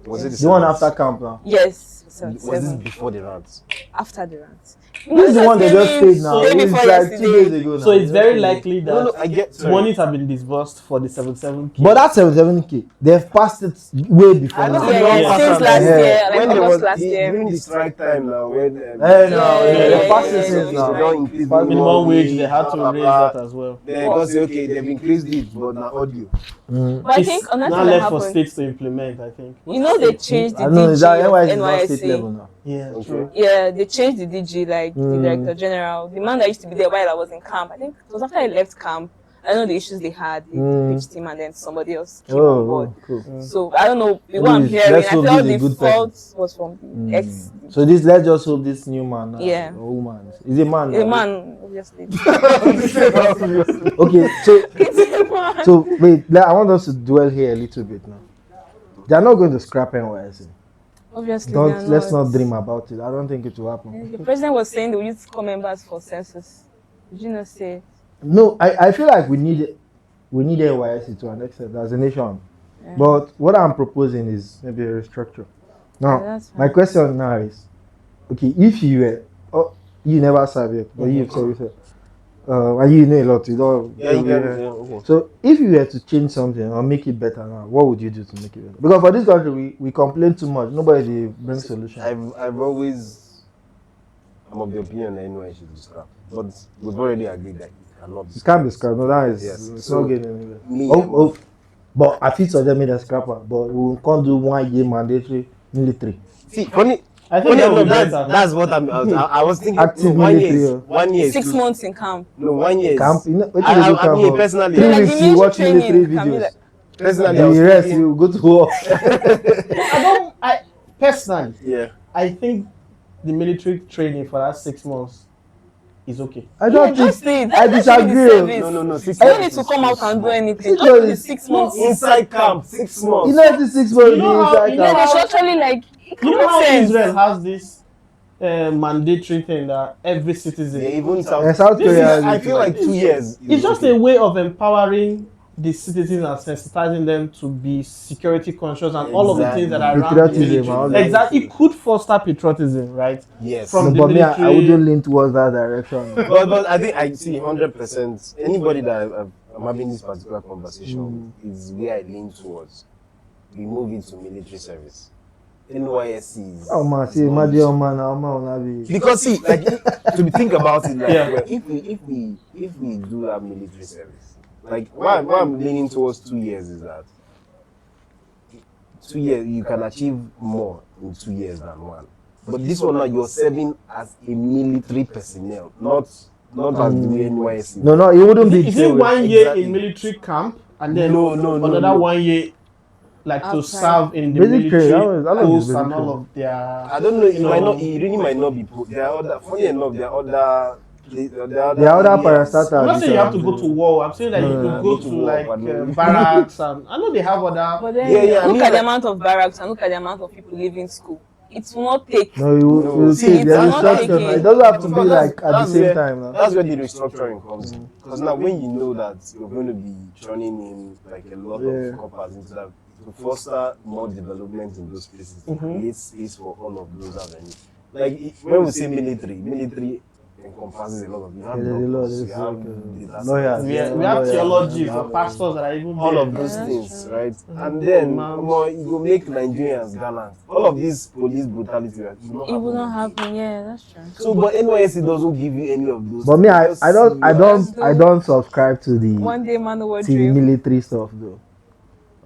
was it The one after camp now. Yes. Was this 77. before the rant? After the rant. This is the one they just stayed now. Day It's before like 2 yesterday. days ago now. So it's very Just likely that No, I get. Sorry. monies have been disbursed for the 77K. But that's 77K. They've passed it way before I now. know. Yeah, Yeah, since yeah. last Yeah. year, like When there August was last year. during the strike time now, when Hey, no, Yeah, they've passed yeah, it since yeah, now. yeah. don't increase minimum wage, they had blah, to blah, raise blah. that as well. Then God say okay, they've increased it, but now audio. But I think It's another now thing that left for happened. states to implement, I think. You know they changed the I know DG that of NYSC is not state level NYSC. now. Yeah, Okay. true. Yeah, they changed the DG, like the director general. The man that used to be there while I was in camp. I think it was after I left camp. I know the issues they had. They pitched him and then somebody else came on board. Cool. So I don't know. What I'm Please, hearing, let's I hope felt he's a the good fault was from the ex. So let's just hope this new man, Yeah. or woman, is a man. The now. man, obviously. Okay, so wait, I want us to dwell here a little bit now. They are not going to scrap NYSC. Obviously, they are Let's not dream about it. I don't think it will happen. The president was saying they will use core members for census. Did you not say it? No, I feel like we need NYSC to an extent as a nation. Yeah. But what I'm proposing is maybe a restructure. Yeah, Now, that's fine. my question now is, okay, if you were, you never served yet, but you said, and you know a lot, you don't. Yeah, you get it. Yeah, okay. So if you were to change something or make it better now, what would you do to make it better? Because for this country, we complain too much. Nobody brings solution. I'm of the opinion that NY should be scrapped, but we've already agreed that it cannot be It can't be scrapped. No, that is Yes. it's So, not getting anywhere. me, Oh, But I feel suggest me the scrapper, but we can't do 1 year mandatory military. See, funny. I think Funny that would enough, be better. that's what I was thinking. Active no, 1 year, military, is, 1 year, is 6 too- months in camp. No, 1 year. Camp, you know, what I, do they do I camp mean, for? personally, 3 Like the weeks you military watch military training can be videos. like- personally, I You was rest, thinking, you go to war. I personally, yeah. I think the military training for that 6 months is okay. I don't just think. say I that should be the disagree. service. No. 6 You don't months need to is come too out and do small. anything. 6 Just do the months. 6 months. Inside camp, 6 months. You know, the 6 months You know being how- inside you know Yeah, camp. they actually like it You know makes how sense. Israel has this mandatory thing that every citizen. Yeah, even South This Korea. is- I feel like 2 years. It's just a way of empowering the citizens and sensitizing them to be security conscious and all of the things that are around the Patriotism, military. all that. Exactly, it could foster patriotism, right? Yes. From No, the but me, I military- wouldn't lean towards that direction. but I think I see 100%. Anybody that I'm having this particular conversation is where I lean towards. We move into military service. NYSC is. Oh man, see, imagine oh man, now be. Because see, like to think about it, like Yeah. well, if we do that military service, like why I'm leaning towards 2 years is that 2 years you can achieve more in 2 years than 1. But this one now you're serving as a military personnel, not as the NYSC. No, it wouldn't be. Is the it same way. 1 year Exactly. in military camp and then No, another 1 year like to Outside. serve in the Military, military that was post and military. all of their. I don't know. It might not. It really might not be. There are other. Funny enough, there are other. There are other areas. parastatals. I'm not saying you have to go to war. I'm saying that you No, could go to to war, like but no. barracks and I know they have other. But then Yeah, I look mean, at the like- amount of barracks and look at the amount of people leaving school. It will not take. No, you No, will see, see the it's not instruction. taking- It doesn't have to be Because like at the that's same where- time. Now. That's where the restructuring comes in. Because now, when you know that you're going to be churning in like a lot Yeah. of coppers into that, to foster more development in those places, to create space for all of those avenues. Like when we say military encompasses a lot of. You have Yeah, there's a lot, doctors, there's you have like, data lawyers, scientists, We have Yeah, theology you for have pastors that are even all there. of those Yeah, things, that's true. right? And then Imams. more, you go make Nigerians gallant. All of this police brutality, right, It will not happen. Yeah, that's true. So, but NYSC doesn't give you any of those. But me, I Just don't subscribe to the One day man over to the drill. military stuff though.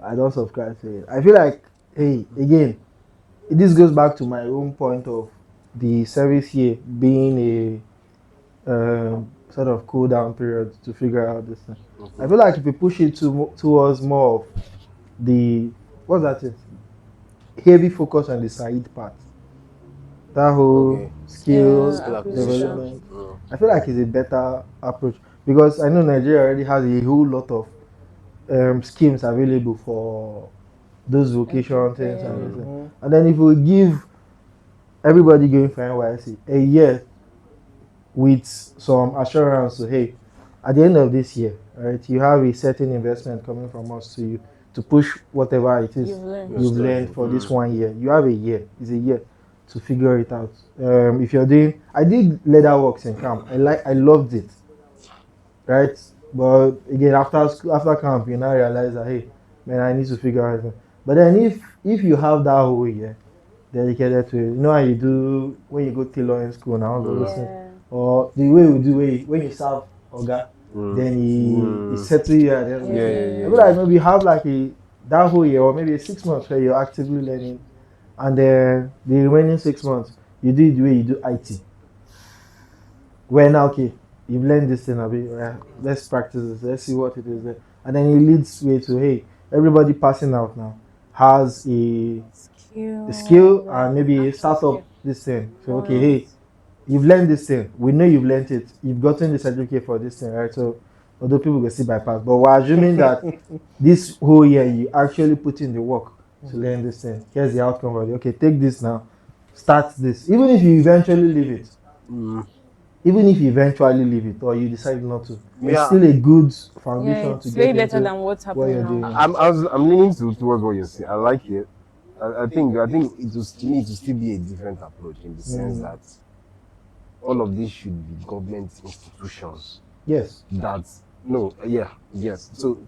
I don't subscribe to it. I feel like, hey, again, this goes back to my own point of the service here being a sort of cool down period to figure out this thing. I feel like if you push it towards more of the what's that thing? Heavy focus on the side part. That whole Okay. skills Yeah, development. Mm. I feel like it's a better approach because I know Nigeria already has a whole lot of schemes available for those vocation things and everything. And then if we give everybody going for NYSC a year with some assurance, so hey, at the end of this year, right, you have a certain investment coming from us to you to push whatever it is You've learned. you've learned for this 1 year. You have a year. It's a year to figure it out. If you're doing, I did leather works in camp. I loved it, right? But again, after camp, you now realize that hey, man, I need to figure out. But then if you have that whole year dedicated to it, you know how you do when you go tailoring school and all those things, Yeah. or the way we do when you serve Oga, then he settle you at the end. Yeah. I feel like maybe have like that whole year or maybe 6 months where you're actively learning, and then the remaining 6 months you do it the way you do IT. Where now, okay, you've learned this thing a bit, let's practice this, let's see what it is there. And then it leads way to hey, everybody passing out now has a skill and maybe start up this thing. So okay, hey, you've learned this thing. We know you've learned it. You've gotten the certificate for this thing, right? So although people will see bypass, but we're assuming that this whole year you actually put in the work to learn this thing. Here's the outcome of it. Okay, take this now. Start this. Even if you eventually leave it. Even if you eventually leave it or you decide not to, it's Yeah. still a good foundation Yeah, to it's get way better into than what's what you're happening doing. now. I'm leaning towards what you're saying. I like it. I think it was to me it will still be a different approach in the sense that all of this should be government institutions. Yes. Yes. So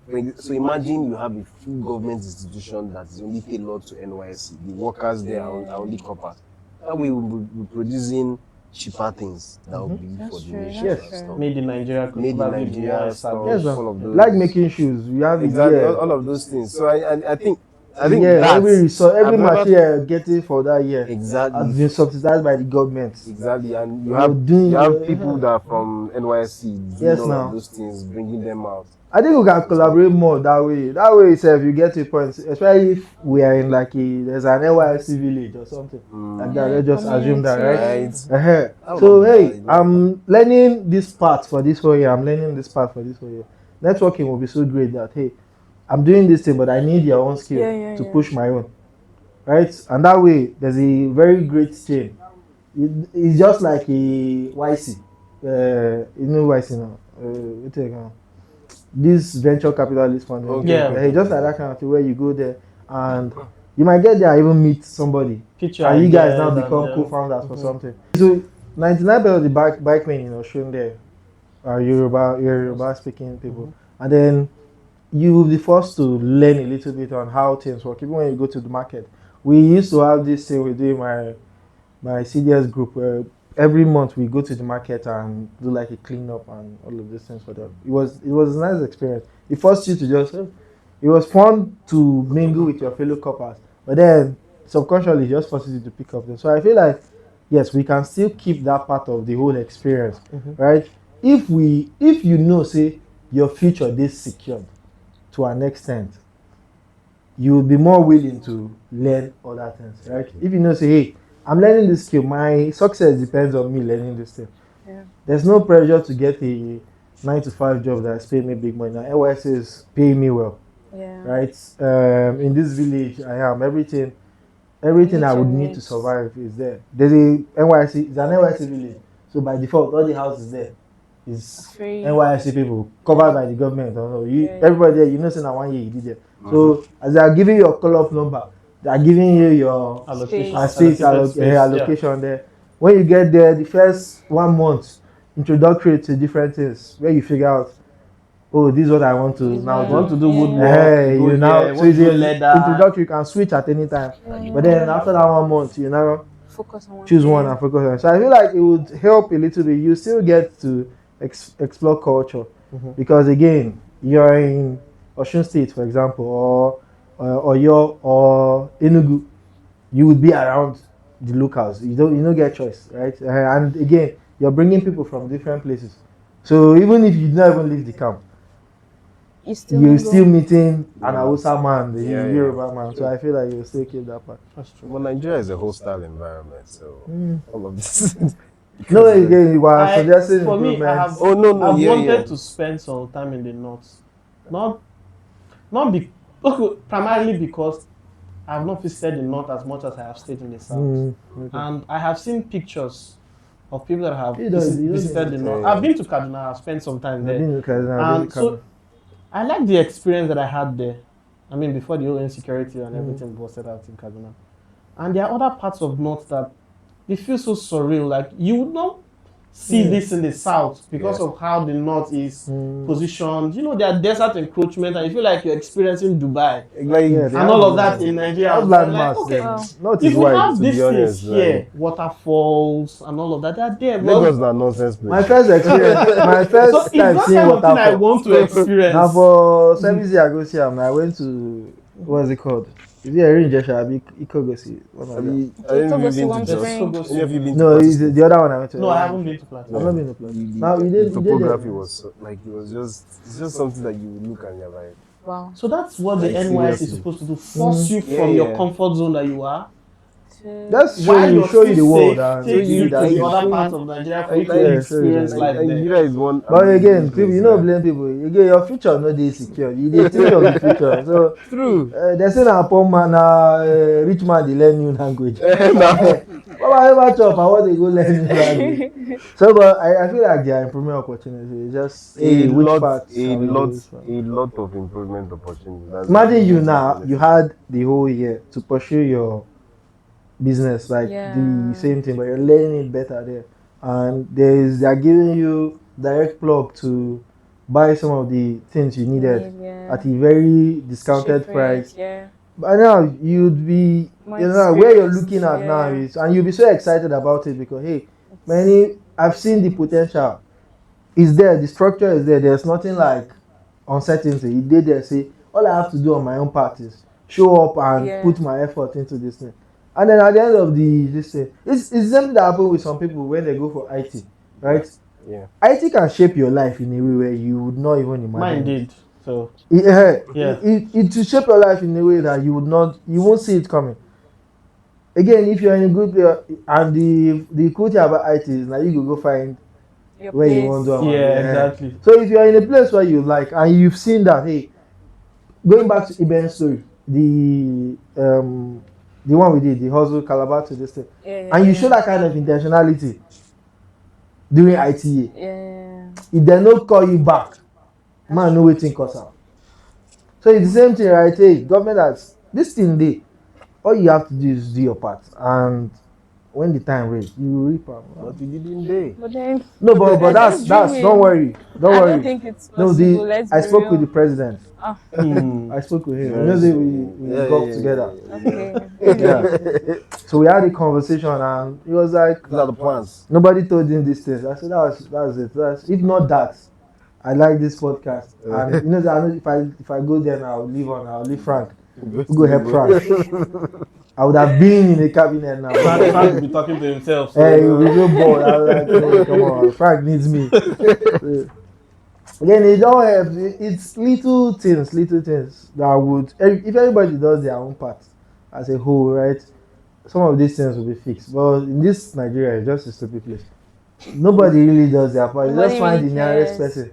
imagine you have a full government institution that is only tailored to NYSC. The workers there are only coppers. That way we're producing cheaper things that will be That's for the true, nation that's and true. stuff. Made in Nigeria could Made in probably be Nigeria more stuff. established. Yes, all of those. like making shoes. We have Exactly, it all of those things. So I think yeah, that every resource, every I've never- machine you're getting for that year exactly has been subsidized by the government. exactly, and you You're have doing you have your- people that are from NYSC doing Yes, all now. of those things, bringing them out. I think we can collaborate more that way. That way itself, you get to a point, especially if we are in like there's an NYSC village or something like that. Let's just assume that, right? Community. Right. So hey, I'm learning this part for this whole year. I'm learning this part for this whole year. Networking will be so great that hey, I'm doing this thing, but I need your own skill to push my own, right? And that way, there's a very great chain. It's just like a YC. You know YC now. What do you call it? This venture capitalist fund. Okay, Yeah. okay, Just like that kind of thing where you go there and you might get there and even meet somebody. Picture And you guys ideas now and become then- co-founders for something. So 99% of the bikemen in Oshun there are Yoruba speaking people. And then you will be forced to learn a little bit on how things work, even when you go to the market. We used to have this thing we do in my CDS group where every month we go to the market and do like a cleanup and all of these things for them. It was a nice experience. It forced you to just, it was fun to mingle with your fellow coppers, but then subconsciously it just forces you to pick up them. So I feel like, yes, we can still keep that part of the whole experience, right? If you know, say, your future is secured to an extent, you will be more willing to learn other things, right? If you know, say, hey, I'm learning this skill, my success depends on me learning this thing. Yeah. There's no pressure to get a 9-to-5 job that's paying me big money. Now, NYSC is paying me well, Yeah. right? In this village, I am everything I would need to survive is there. There's it's an NYSC village, so by default, all the houses there is Free. NYSC people covered by the government. I don't know. Yeah. Everybody there, you know, say now 1 year you did there. So as they are giving you your call-off number, they are giving you your Allocation. allocation there. When you get there, the first 1 month introductory to different things where you figure out, oh, this is what I want to now I want to do Yeah. woodwork. Hey, go you now here, so want it's to do a leather. introductory. You can switch at any time. But then after that 1 month, you now Focus on one choose thing. one and focus on it. So I feel like it would help a little bit. You still get to explore culture because again, you're in Osun State, for example, or Enugu. You would be around the locals. You don't get choice, right? And again, you're bringing people from different places. So even if you don't even leave the camp, you're still meeting an Hausa man, the Yoruba man. So I feel like you'll still keep that part. That's true. Well, Nigeria is a hostile environment, so all of this. No, again, you are suggesting For me, I have, improvements. I've wanted to spend some time in the north. Primarily because I have not visited the north as much as I have stayed in the south. Okay. And I have seen pictures of people that have You don't visited the need north. to- I've been to Kaduna, I've spent some time I've there. been to Kaduna, I've been to So Kaduna. I like the experience that I had there. I mean, before the whole insecurity and everything busted out in Kaduna. And there are other parts of north that they feel so surreal. Like you would not see this in the south because of how the north is positioned. You know, there are desert encroachment and you feel like you're experiencing Dubai Like, Yeah, and all of that in Nigeria. That's So land like, mass. okay, Wow. Not if is we wide. have to these be things honest, here, like- waterfalls and all of that, they're there. Lagos is a nonsense place. My first experience, my So first it's time that seeing kind of thing I waterfall. want to experience. Now for service year I go see am. I went to what's it called? Is it Erin Jesha? Abi Ikogosi? One of Have them. you, have you Togo been one to Jos? drink. Any of you been No, to it's Plateau the other one I went to. No, I haven't been to Plateau. I've not been to Plateau. The- Now we did. the We did topography it. was like it's just something that you look and you're like, Wow. So that's what the Like, NYSC seriously. is supposed to do. Force you Yeah, from your yeah. comfort zone that you are. Just While you're show you the still world safe, and take you to that the you other show parts you. of Nigeria for you to Like, experience yeah, life there. Nigeria is one. But amazing again, people, place, you know, like- blame people. Again, your future no dey secure. You dey think of the future. So True. they say na poor man, na rich man dey learn new language. Baba ever chop, I want to go learn new language. So, but I feel like there are improvement opportunities. It's just which parts a can we do, lot, which part. a lot of improvement opportunities. That's Imagine you the now, benefit. you had the whole year to pursue your business, like the Yeah. same thing, but you're learning it better there. And they're giving you direct plug to buy some of the things you needed at a very discounted price. Yeah. By now, you'd be, More where you're experienced, looking at now yeah. is, and you'll be so excited about it because, hey, I've seen the potential. It's there, the structure is there. There's nothing like uncertainty. You did there, say, all I have to do on my own part is show up and put my effort into this thing. And then at the end of this thing, it's something that happens with some people when they go for IT, right? Yeah. IT can shape your life in a way where you would not even imagine. Mine did. So it will shape your life in a way that you won't see it coming. Again, if you're in a good player, and the cool thing about IT is now you go find where you want to. Exactly. So if you're in a place where you like and you've seen that, hey, going back to Iben's story, the one we did, the hustle Calabar to this thing, and you show that kind of intentionality during ITA. If they don't call you back, man, no waiting cause out. So it's the same thing, right? Hey, government has this thing there. All you have to do is do your part, and when the time reach, you will reap them. But you didn't day. But then, no, but that's don't worry. I don't think it's possible. I spoke with the president. Oh. I spoke with him. You know, we got together. Okay. So we had a conversation, and he was like, "These are the plans." Nobody told him these things. I said, that's it. If not that, I like this podcast. And you know that I know if I go there now, I'll leave Frank. We'll go help Frank. I would have been in the cabinet now. Frank would be talking to himself. So hey, he would be so bored. I was like, hey, come on, Frank needs me. Again, it all helps. It's little things that would, if everybody does their own part as a whole, right? Some of these things will be fixed. But in this Nigeria, it's just a stupid place. Nobody really does their part. You just find the nearest person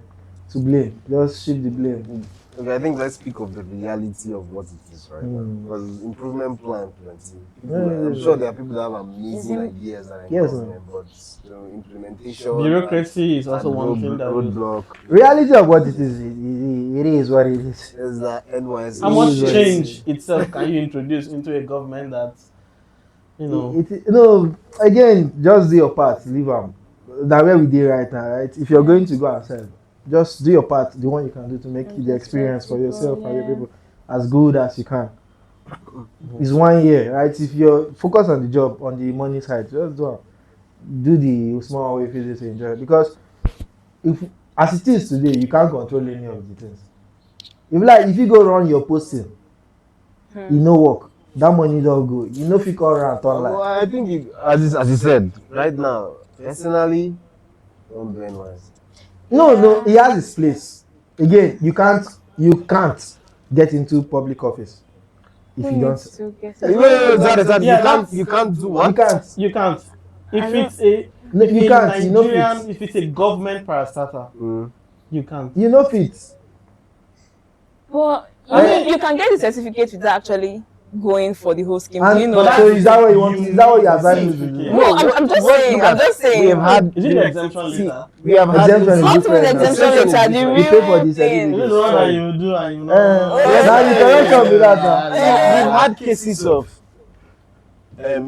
to blame. Just shift the blame. Okay, I think let's speak of the reality of what it is right now. Because improvement plan plenty. I'm sure there are people that have amazing ideas and but implementation. Bureaucracy is also one thing that roadblock. Reality of what it is what it is. Is that NYSC? How much change itself can you introduce into a government that, you know? Again, just do your part, leave them. That's where we did right now, right? If you're going to go outside, just do your part, the one you can do to make the experience for yourself and your people as good as you can. It's 1 year, right? If you're focused on the job, on the money side, just do the small way you to enjoy it. Because as it is today, you can't control any of the things. If you go run your posting, you no work. That money don't go. You know if you come around turn like. Well, I think as you said, right now, personally, don't do NYSC. No, he has his place. Again, you can't get into public office if you don't. You can't do what? You can't. If it's a government parastatal, you can't. You know fit. Well, you can get the certificate without actually going for the whole scheme. And, so is that what you want? Is that what you are trying to do? No, I'm just saying. We have had. Is it the exemption letter? We have had Not with exemption letter. The You pay for real the thing. This is the one that you do and you know. Now you cannot come with that. We've had cases of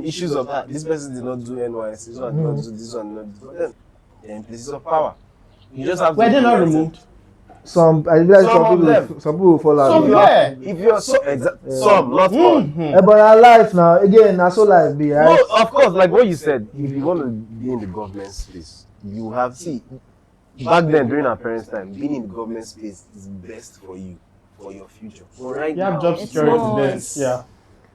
issues of this person did not do NYSC, this one did not do this one, did not do. But then in places of power, you just have to. Were they not removed? Some people will fall out. If you're some, not all. But our life now, again, that's all life be, right? No, of course, like what you said, if you want to be in the government space, you have back then during our parents' time, being in the government space is best for you, for your future. But right now, have job security then.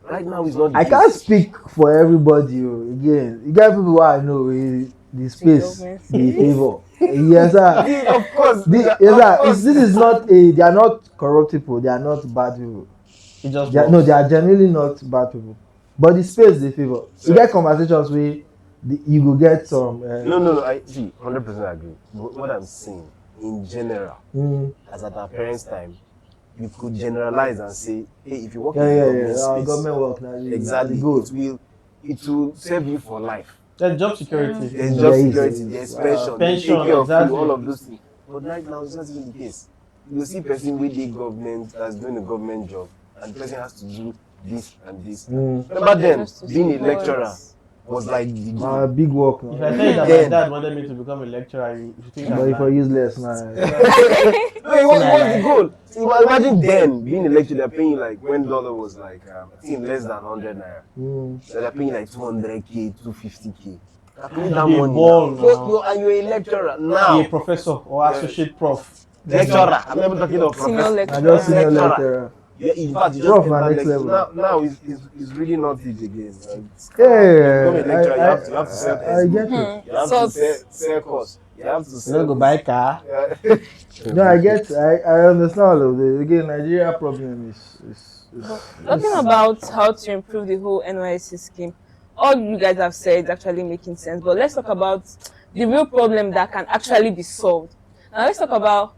Right now is not. I can't speak for everybody. Again, you get people who I know the space, the favor. Yes, sir. Of course. This is not they are not corrupt people. They are not bad people. They are generally not bad people. But the space they favor. You get conversations where you go get some. No. I see. 100% agree. But what I'm saying, in general, as at our parents' time, you could generalize and say, hey, if you work in government space, government work now, exactly, it will serve you for life. There's job security. There's job security, there's pension, all of those things. But right now, it's not even the case. You see a person with the government that's doing a government job, and the person has to do this and this. Remember then, being a lecturer was like the big work. If I tell you that my dad wanted me to become a lecturer, you think but if you're useless now. What's the goal? See, well, imagine then being a lecturer, they're paying like when dollar was like I think less than 100 naira. So they're paying like 200k, 250k. calculate that They money. born So now. you're a lecturer now. A professor or associate prof. Lecturer. I'm not even talking of Senior professor. lecturer. I just senior Lecturer. lecturer. Yeah, in fact, you Prof just na enter next lecture. level. Now it's really not it again. It's Yeah, become a lecturer. You have to sell I textbook. get it. You have So- to sell course. You have to You sell. don't go buy car. Yeah. No, I get. I understand all of this. Again, Nigeria problem is Talking about how to improve the whole NYSC scheme, all you guys have said is actually making sense. But let's talk about the real problem that can actually be solved. Now let's talk about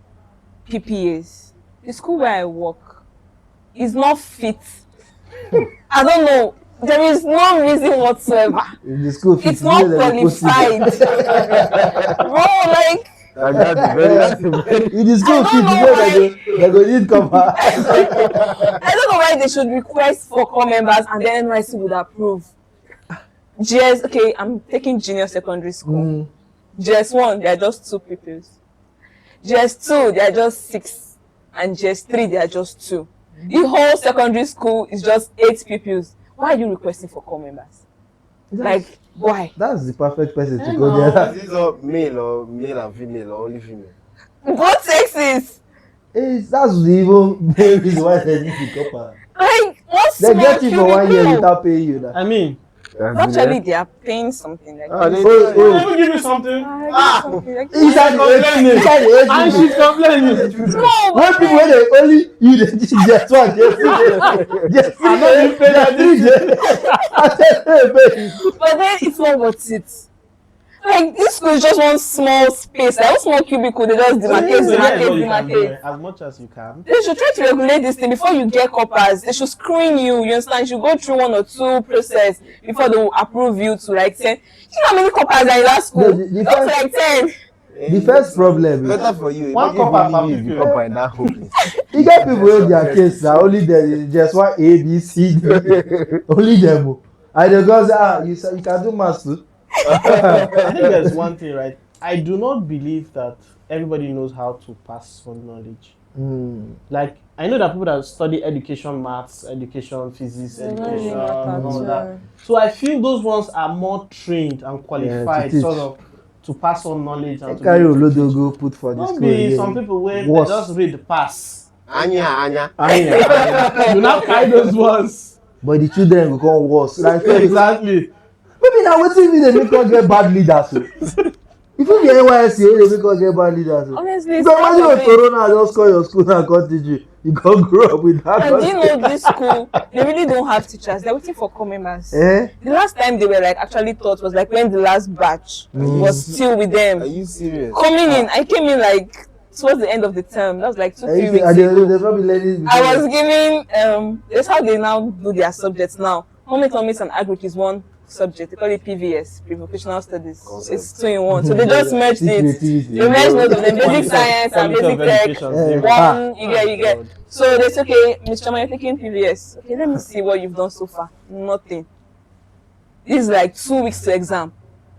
PPAs. The school where I work is not fit. I don't know. There is no reason whatsoever. in the school. It's not qualified. Bro, like, That's a very In the school, I don't know they go need cover. I don't know why they should request for core members and then NYC would approve. GS, okay, I'm taking junior secondary school. GS1, there are just 2 pupils. GS2, there are just 6. And GS3, there are just 2. The whole secondary school is just 8 pupils. Why are you requesting for core members? Like, why? That's the perfect person to I go know. there. Is this all male and female or only female? Both sexes. That's the even main reason why they need the copper. Like, what's They small get you for 1 year cubicle? without paying you. That. I mean, Actually, they are paying something like Oh, this. let me give you something. Something like Inside the And she's complaining. No, when people when they only you the just one just I'm not even paying that but then it's not worth it. Like, this school is just one small space, like one small cubicle, they just demarcate. As much as you can. They should try to regulate this thing before you get coppers. They should screen you, you understand? You should go through 1 or 2 process before they will approve you to like 10. You know how many coppers are in that school? No, the Not first- like 10. The first problem is Better for you. One Imagine copper if you per use the pupil. copper in that whole place. you get people wey their case na only them just one A B C D only them o and they go say you can do maths too. I think there's one thing, right? I do not believe that everybody knows how to pass on knowledge. Like, I know that people that study education, maths, education, physics, education, and all that. So I feel those ones are more trained and qualified, teach. sort of, to pass on knowledge and to Carry be able to olodo teach. go put for the Don't school be again. some people where they Worse. just read the pass. Anya. You now carry those ones. But the children go come worse. Like so Exactly. maybe na wetin be dey make us get bad leaders o. If you be NYSC wey dey make us get bad leaders o. Honestly, You it's go part imagine of if it. corona just call your school and come teach you. You go grow up with that. And do you know this school, they really don't have teachers. They're waiting for core members. Eh? The last time they were like actually taught was like when the last batch was still with Are them. you serious? Coming in, I came in like towards the end of the term. That was like 2-3 And weeks they ago. probably learning. I was giving that's how they now do their subjects now. Home economics and agric is one subject. They call it PVS, pre-vocational studies. Concept. It's 2 in 1. So they just merged it. Creativity. They merged both of them, basic science and Quality basic of tech. education, Eh, zero. One, you get. So they say, okay, Mr. Chama, you're taking PVS. Okay, let me see what you've done so far. Nothing. This is like 2 weeks to exam.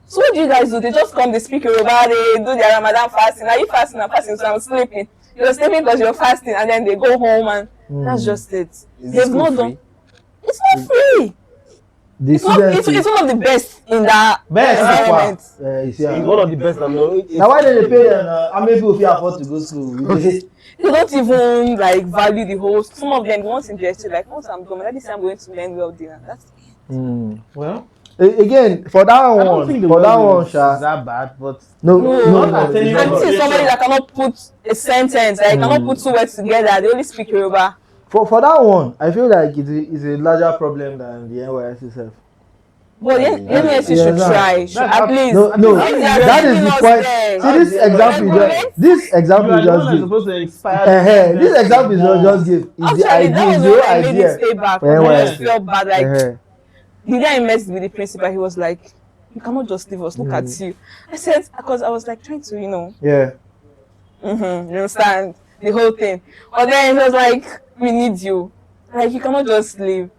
So what do you guys do? They just come, they speak Yoruba, they do their Ramadan fasting. Are you fasting? I'm fasting, so I'm sleeping. You're sleeping because you're fasting, and then they go home, and that's just it. Is They've this not school done. free? It's not free. The It's, not, students. it's one of the best in that Best environment. You see, It's one of the best. I know. now why they pay them? How many people fit afford to go school? They don't even like value the whole. Some of them once interested, like once I'm done, let me say I'm going to learn welding, and that's it. Well, Again, for that I don't one, think the for that word one, is Sha. that bad, but No, No, I'm telling you, I'm seeing somebody that cannot put a sentence, like cannot put 2 words together. They only speak Yoruba. For that one, I feel like it's a larger problem than the NYSC itself. But the NYSC Yeah, should that's- try, should that's at least. No, If they are that is giving the us point. there, See, this example, this you example are you the one just that's give. supposed to inspire. This example is not just give. It's the actually, idea, that was it's when your I made idea. it stay back. Yeah, I yeah. just felt bad. Like, Uh-huh. the day I met with the principal, he was like, you cannot just leave us, look at you. I said, because I was like trying to, Yeah. you understand the whole thing. But then he was like, we need you. Like, you cannot just leave.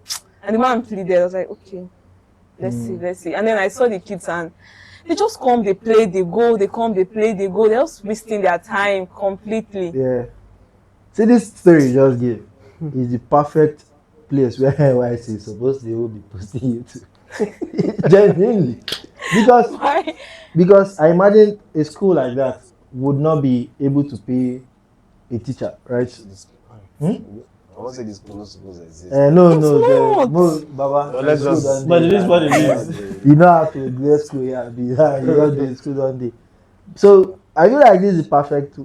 And the man pleaded. I was like, okay, let's see. And then I saw the kids and they just come, they play, they go, they come, they play, they go. They're just wasting their time completely. Yeah. See, this story you just gave is the perfect place where NYSC is supposed to be posting you to. Genuinely. because Why? because I imagine a school like that would not be able to pay a teacher, right? I won't say this school not supposed to exist. No, It's no, not. Baba. Let's School just. don't But dey. it is what it is. You know how to go school, yeah. You don't do school don't dey. So I feel like this is a perfect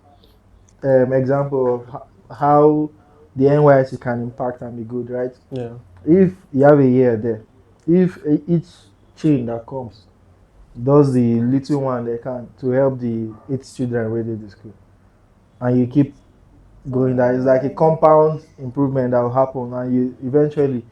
example of how the NYSC can impact and be good, right? Yeah. If you have a year there, if each chain that comes does the little one they can to help the 8 children where they the school, and you keep going, that is like a compound improvement that will happen, and you eventually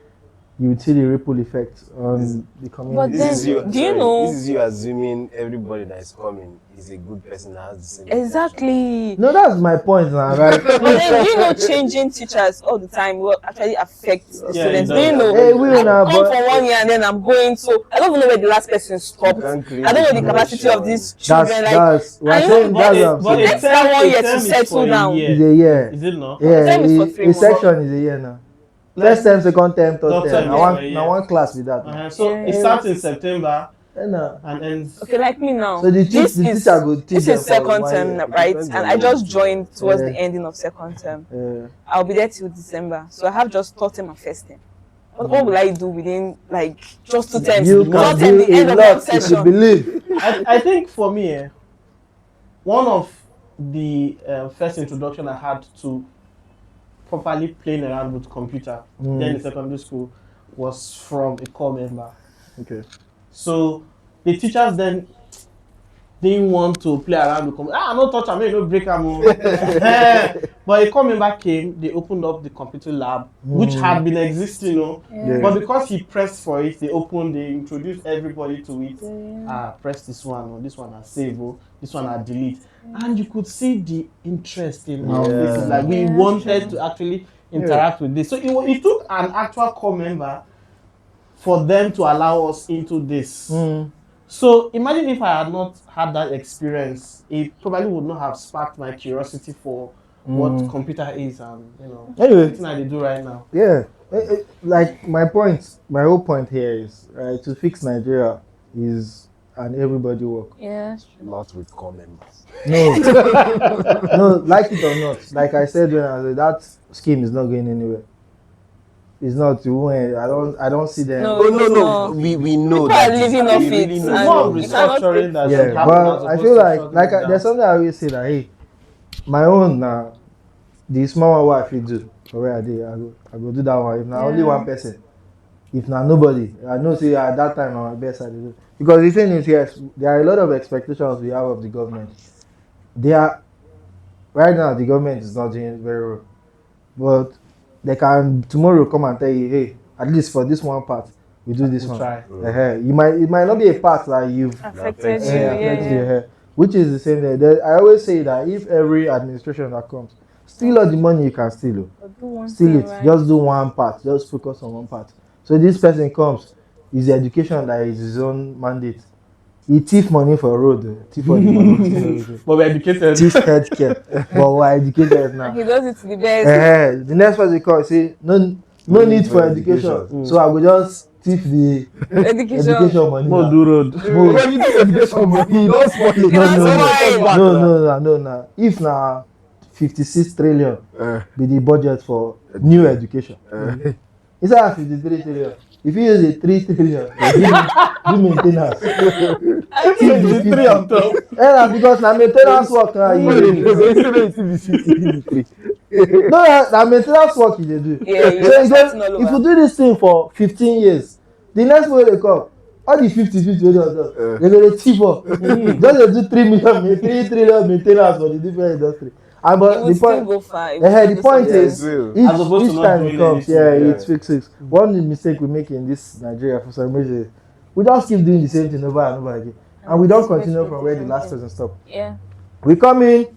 you will see the ripple effect on the community. But This is you. then, do you Sorry, know? This is you assuming everybody that is coming is a good person that has the same. Exactly. No, that's my point now, right? But then, do you know changing teachers all the time will actually affect the Yeah, students? it Do you does. know? Hey, we I now, come but for 1 year and then I'm going, so I don't even know where the last person stopped. I don't know the capacity of these children. that's we're I know, saying But that's what I'm it saying. takes that 1 year to term is settle for a down. year. It's a year. Is it not? Yeah, term is for 3 a months. section is a year now. Like, First term, second term, third third term. term Now is one, for a now year. one class with that. So Yeah. it starts in September Now. and ends. Okay, like me now. So the this teacher is go teach this them is for second 1 term, year. right? Depends And on I what just you do. joined towards Yeah. the ending of second term. Yeah. I'll be there till December, so I have just third term and first term. What will I do within like just 2 terms? You Third can term, the do end a of one lot if you session. believe. I think for me, one of the first introduction I had to properly playing around with computer then in secondary school was from a core member. Okay. So the teachers then didn't want to play around with computer. No touch am, no break am. But a core member came, they opened up the computer lab, which had been existing, Yeah. but because he pressed for it, they introduced everybody to it. Press this one, this one save, this one delete. And you could see the interest in our Yeah. faces. Like we Yeah, wanted to actually interact with this. So it took an actual core member for them to allow us into this. So imagine if I had not had that experience, it probably would not have sparked my curiosity for what computer is and Anyway. everything I do right now. Yeah. Like my whole point here is right, to fix Nigeria is an everybody work. Yeah, that's true. Not with core members. No, no, like it or not. Like I said when I said that scheme is not going anywhere. It's not. I don't see them. No, Oh no, it's no. not. We know People that. are living off we it, really It's know. and more of you cannot restructuring that should Yeah, happen as but I opposed feel to like shutting it down. there's something I always say that hey, my own now, the small one I fit do for where I did, I go do that one. If now only one person, if now nobody, I know say at that time na my best I dey do. Because the thing is, yes, there are a lot of expectations we have of the government. They are right now the government is not doing very well, but they can tomorrow come and tell you, hey, at least for this one part, we do this We'll one. try. It might not be a part that you've Affected you, affects you, yeah. which is the same thing. I always say that if every administration that comes, steal all the money you can steal, But do one steal thing it. right. Just do one part. Just focus on one part. So this person comes, is education that is his own mandate. He thief money for road, thief all the money, thief everything. But we're educated. Thief healthcare, but we're educated now. He does it to the best. The next person call say no need for education. So I go just thief the education money. More now. do road. Education money. Don't spoil it. No. If na 56 trillion be the budget for new education. Instead of 53 trillion, if you use a 3 trillion, do maintenance. The three on top. Because na maintenance work now you dey do. No, na maintenance work you dey do. Yeah, you So are starting all if over. you do this thing for 15 years, the next one they come, all the 50 wey dey on top, they go dey thief up. Just dey do 3 trillion maintenance for the different industry. And It but would the still point, go far. the point is, As opposed to each not time doing it comes, anything, it fixes. One mistake we make in this Nigeria for some reason, we just keep doing the same thing over and over again, and we don't continue from where the last person stopped. Yeah. We come in,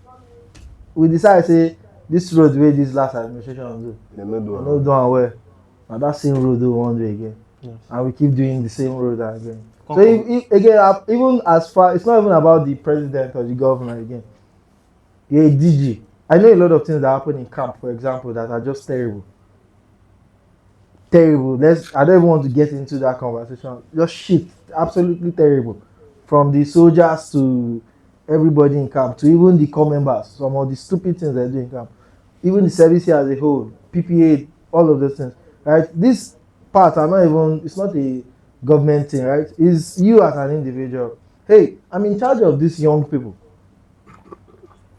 we decide say this road wey this last administration do, They no do. no do am well. Na that same road we wan do again, and we keep doing the same road again. So if again, even as far, it's not even about the president or the governor again. You're a DG. I know a lot of things that happen in camp, for example, that are just terrible. Terrible. I don't even want to get into that conversation. Just shit. Absolutely terrible. from the soldiers to everybody in camp, to even the core members, some of the stupid things they do in camp, even the service here as a whole, PPA, all of those things, right? This part are not even, it's not a government thing, right? It's you as an individual. Hey, I'm in charge of these young people.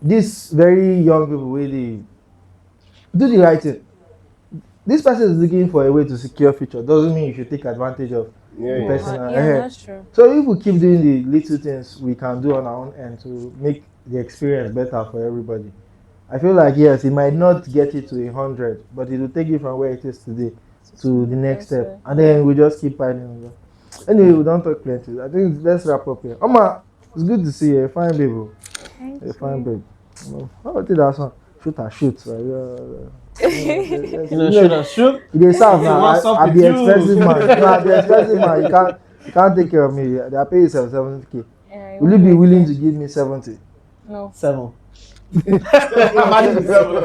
These very young people, where they do the right thing. This person is looking for a way to secure future. Doesn't mean you should take advantage of the person. That's true. So if we keep doing the little things we can do on our own end to make the experience better for everybody, I feel like yes, it might not get it to 100, but it will take it from where it is today to the next step, and then we just keep piling on that. Anyway, we don't talk plenty. I think let's wrap up here. Oma, it's good to see you. Fine baby. Fine babe. How did that one? Shoot and shoot. Shoot and shoot. They serve now. I'm the expensive man. No, I'm the expensive man. You can't take care of me. They are paying 70K. Will you be willing to give me 70? No. 7.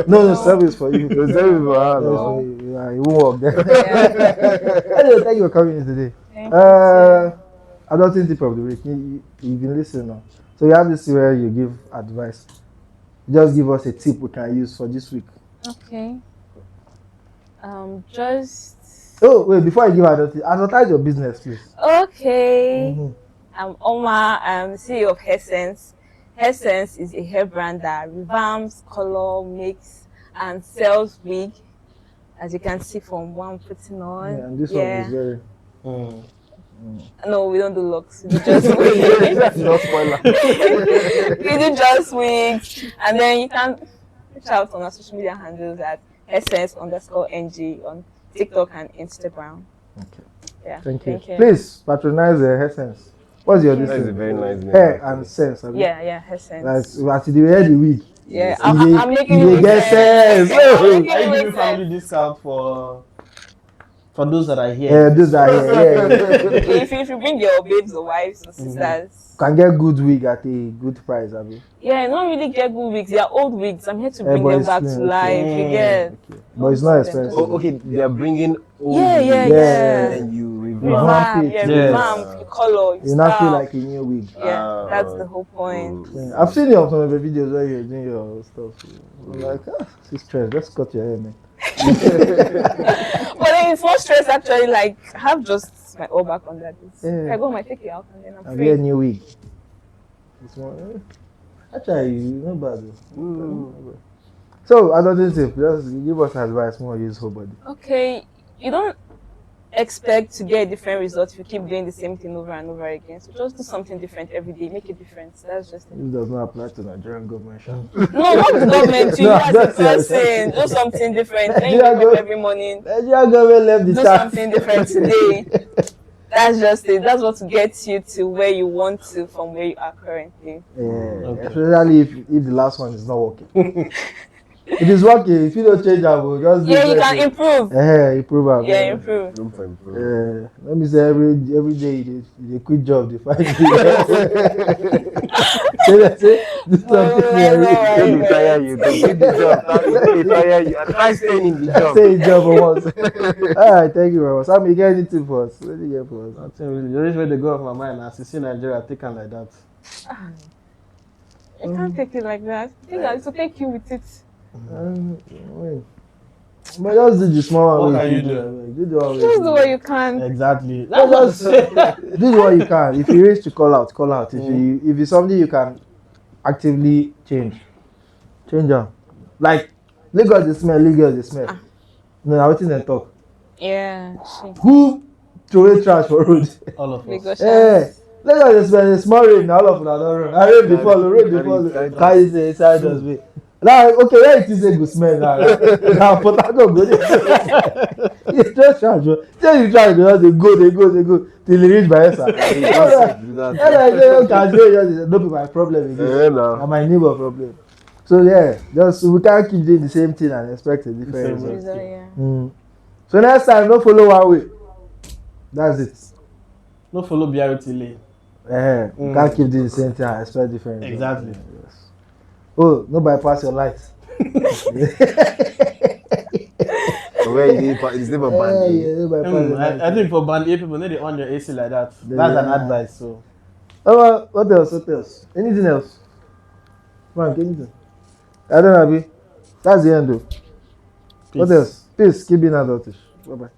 No, 7 is for you. 7 is for her. No. You won't work there. Anyway, thank you for coming in today. Adulting tip of the week. You've been listening now. So you have this where you give advice. Just give us a tip we can use for this week. Okay. Oh, wait, before I give advertise your business, please. Okay. I'm Oma. I'm CEO of Essence. Essence is a hair brand that revamps, color, makes, and sells wig. As you can see from one putting on. Yeah, and this one is very... No, we don't do locks. We do just wigs. No spoiler. We do just wigs. And then you can reach out on our social media handles at essence_ng on TikTok and Instagram. Okay. Yeah. Thank you. Please patronize Essence. What's your That is a very nice name. Hair and sense. Yeah, Essence. That's the way the week. Yeah, I'm making you get sense. Are you giving family discount for those that are here? Yeah, those are here. Yeah. if you bring your babes or wives or sisters, can get good wig at a good price, I mean. Yeah, not really get good wigs. They are old wigs. I'm here to bring them back to life. You get. Okay. But it's not expensive. Oh, okay, they are bringing old Yeah. and you Revamp, revamp, color. You not feel like a new wig. Yeah, that's the whole point. Yeah. I've seen you on some of the videos where you're doing your stuff. I'm like, it's stress. Let's cut your hair, man. But then it's more stress actually. Like, I have just my all back on that. I go, take it out, and then I'm free. Get a new wig. It's more. Actually, not bad. So, I don't think just give us advice more use whole body. Okay, you don't expect to get a different result if you keep doing the same thing over and over again. So just do something different every day. Make a difference. That's just it. This does not apply to Nigerian government. No, not the government. You as a person. Do something different. When you wake up every morning, Nigerian government left the do chat. something different today. That's just it. That's what gets you to where you want to from where you are currently. Yeah, especially if the last one is not working. It is working. If you don't change that, we'll just you can improve. Improve. Improve. Room for improvement. Let me say every day they quit job, they find it. Don't retire you. Don't quit the job. Don't retire you. And try staying in the job. Stay in job for once. Alright, thank you very much. Sam, you get anything for us? What do you get for us? Nothing really. The only way they go off my mind as you see Nigeria taken like that. I can't take it like that. I think I should take you with it. But just do the small one. What can you do? Just do what you can. Exactly. Just do what you can. If you reach to call out, call out. If it's something you can actively change them. Like Lagos, they smell. No, I waiting and talk. Yeah. Who throw away trash for road? All of us. Lagos. Lagos, they smell. The small rain. All of them don't run. I rain before. Carry the inside dustbin. Now, okay, where it is a good smell now. Now, but I don't go there. It's just trash, bro. Tell you trash, they go till they reach by Esa. Don't be my problem again. And my neighbor problem. So just we can't keep doing the same thing and expect a different result. So next time, don't follow one way. That's it. No follow BRT lane. You can't keep doing the same thing and expect different result. Exactly. Yes. Oh, no bypass your lights. Where is it for band? No bypass your lights. I think for band A people, they on your AC like that. That's an advice. So What else? What else? Anything else? Frank, anything? I don't know, Abi. That's the end, though. What Peace. else? Peace. Keep being adultish. Bye bye.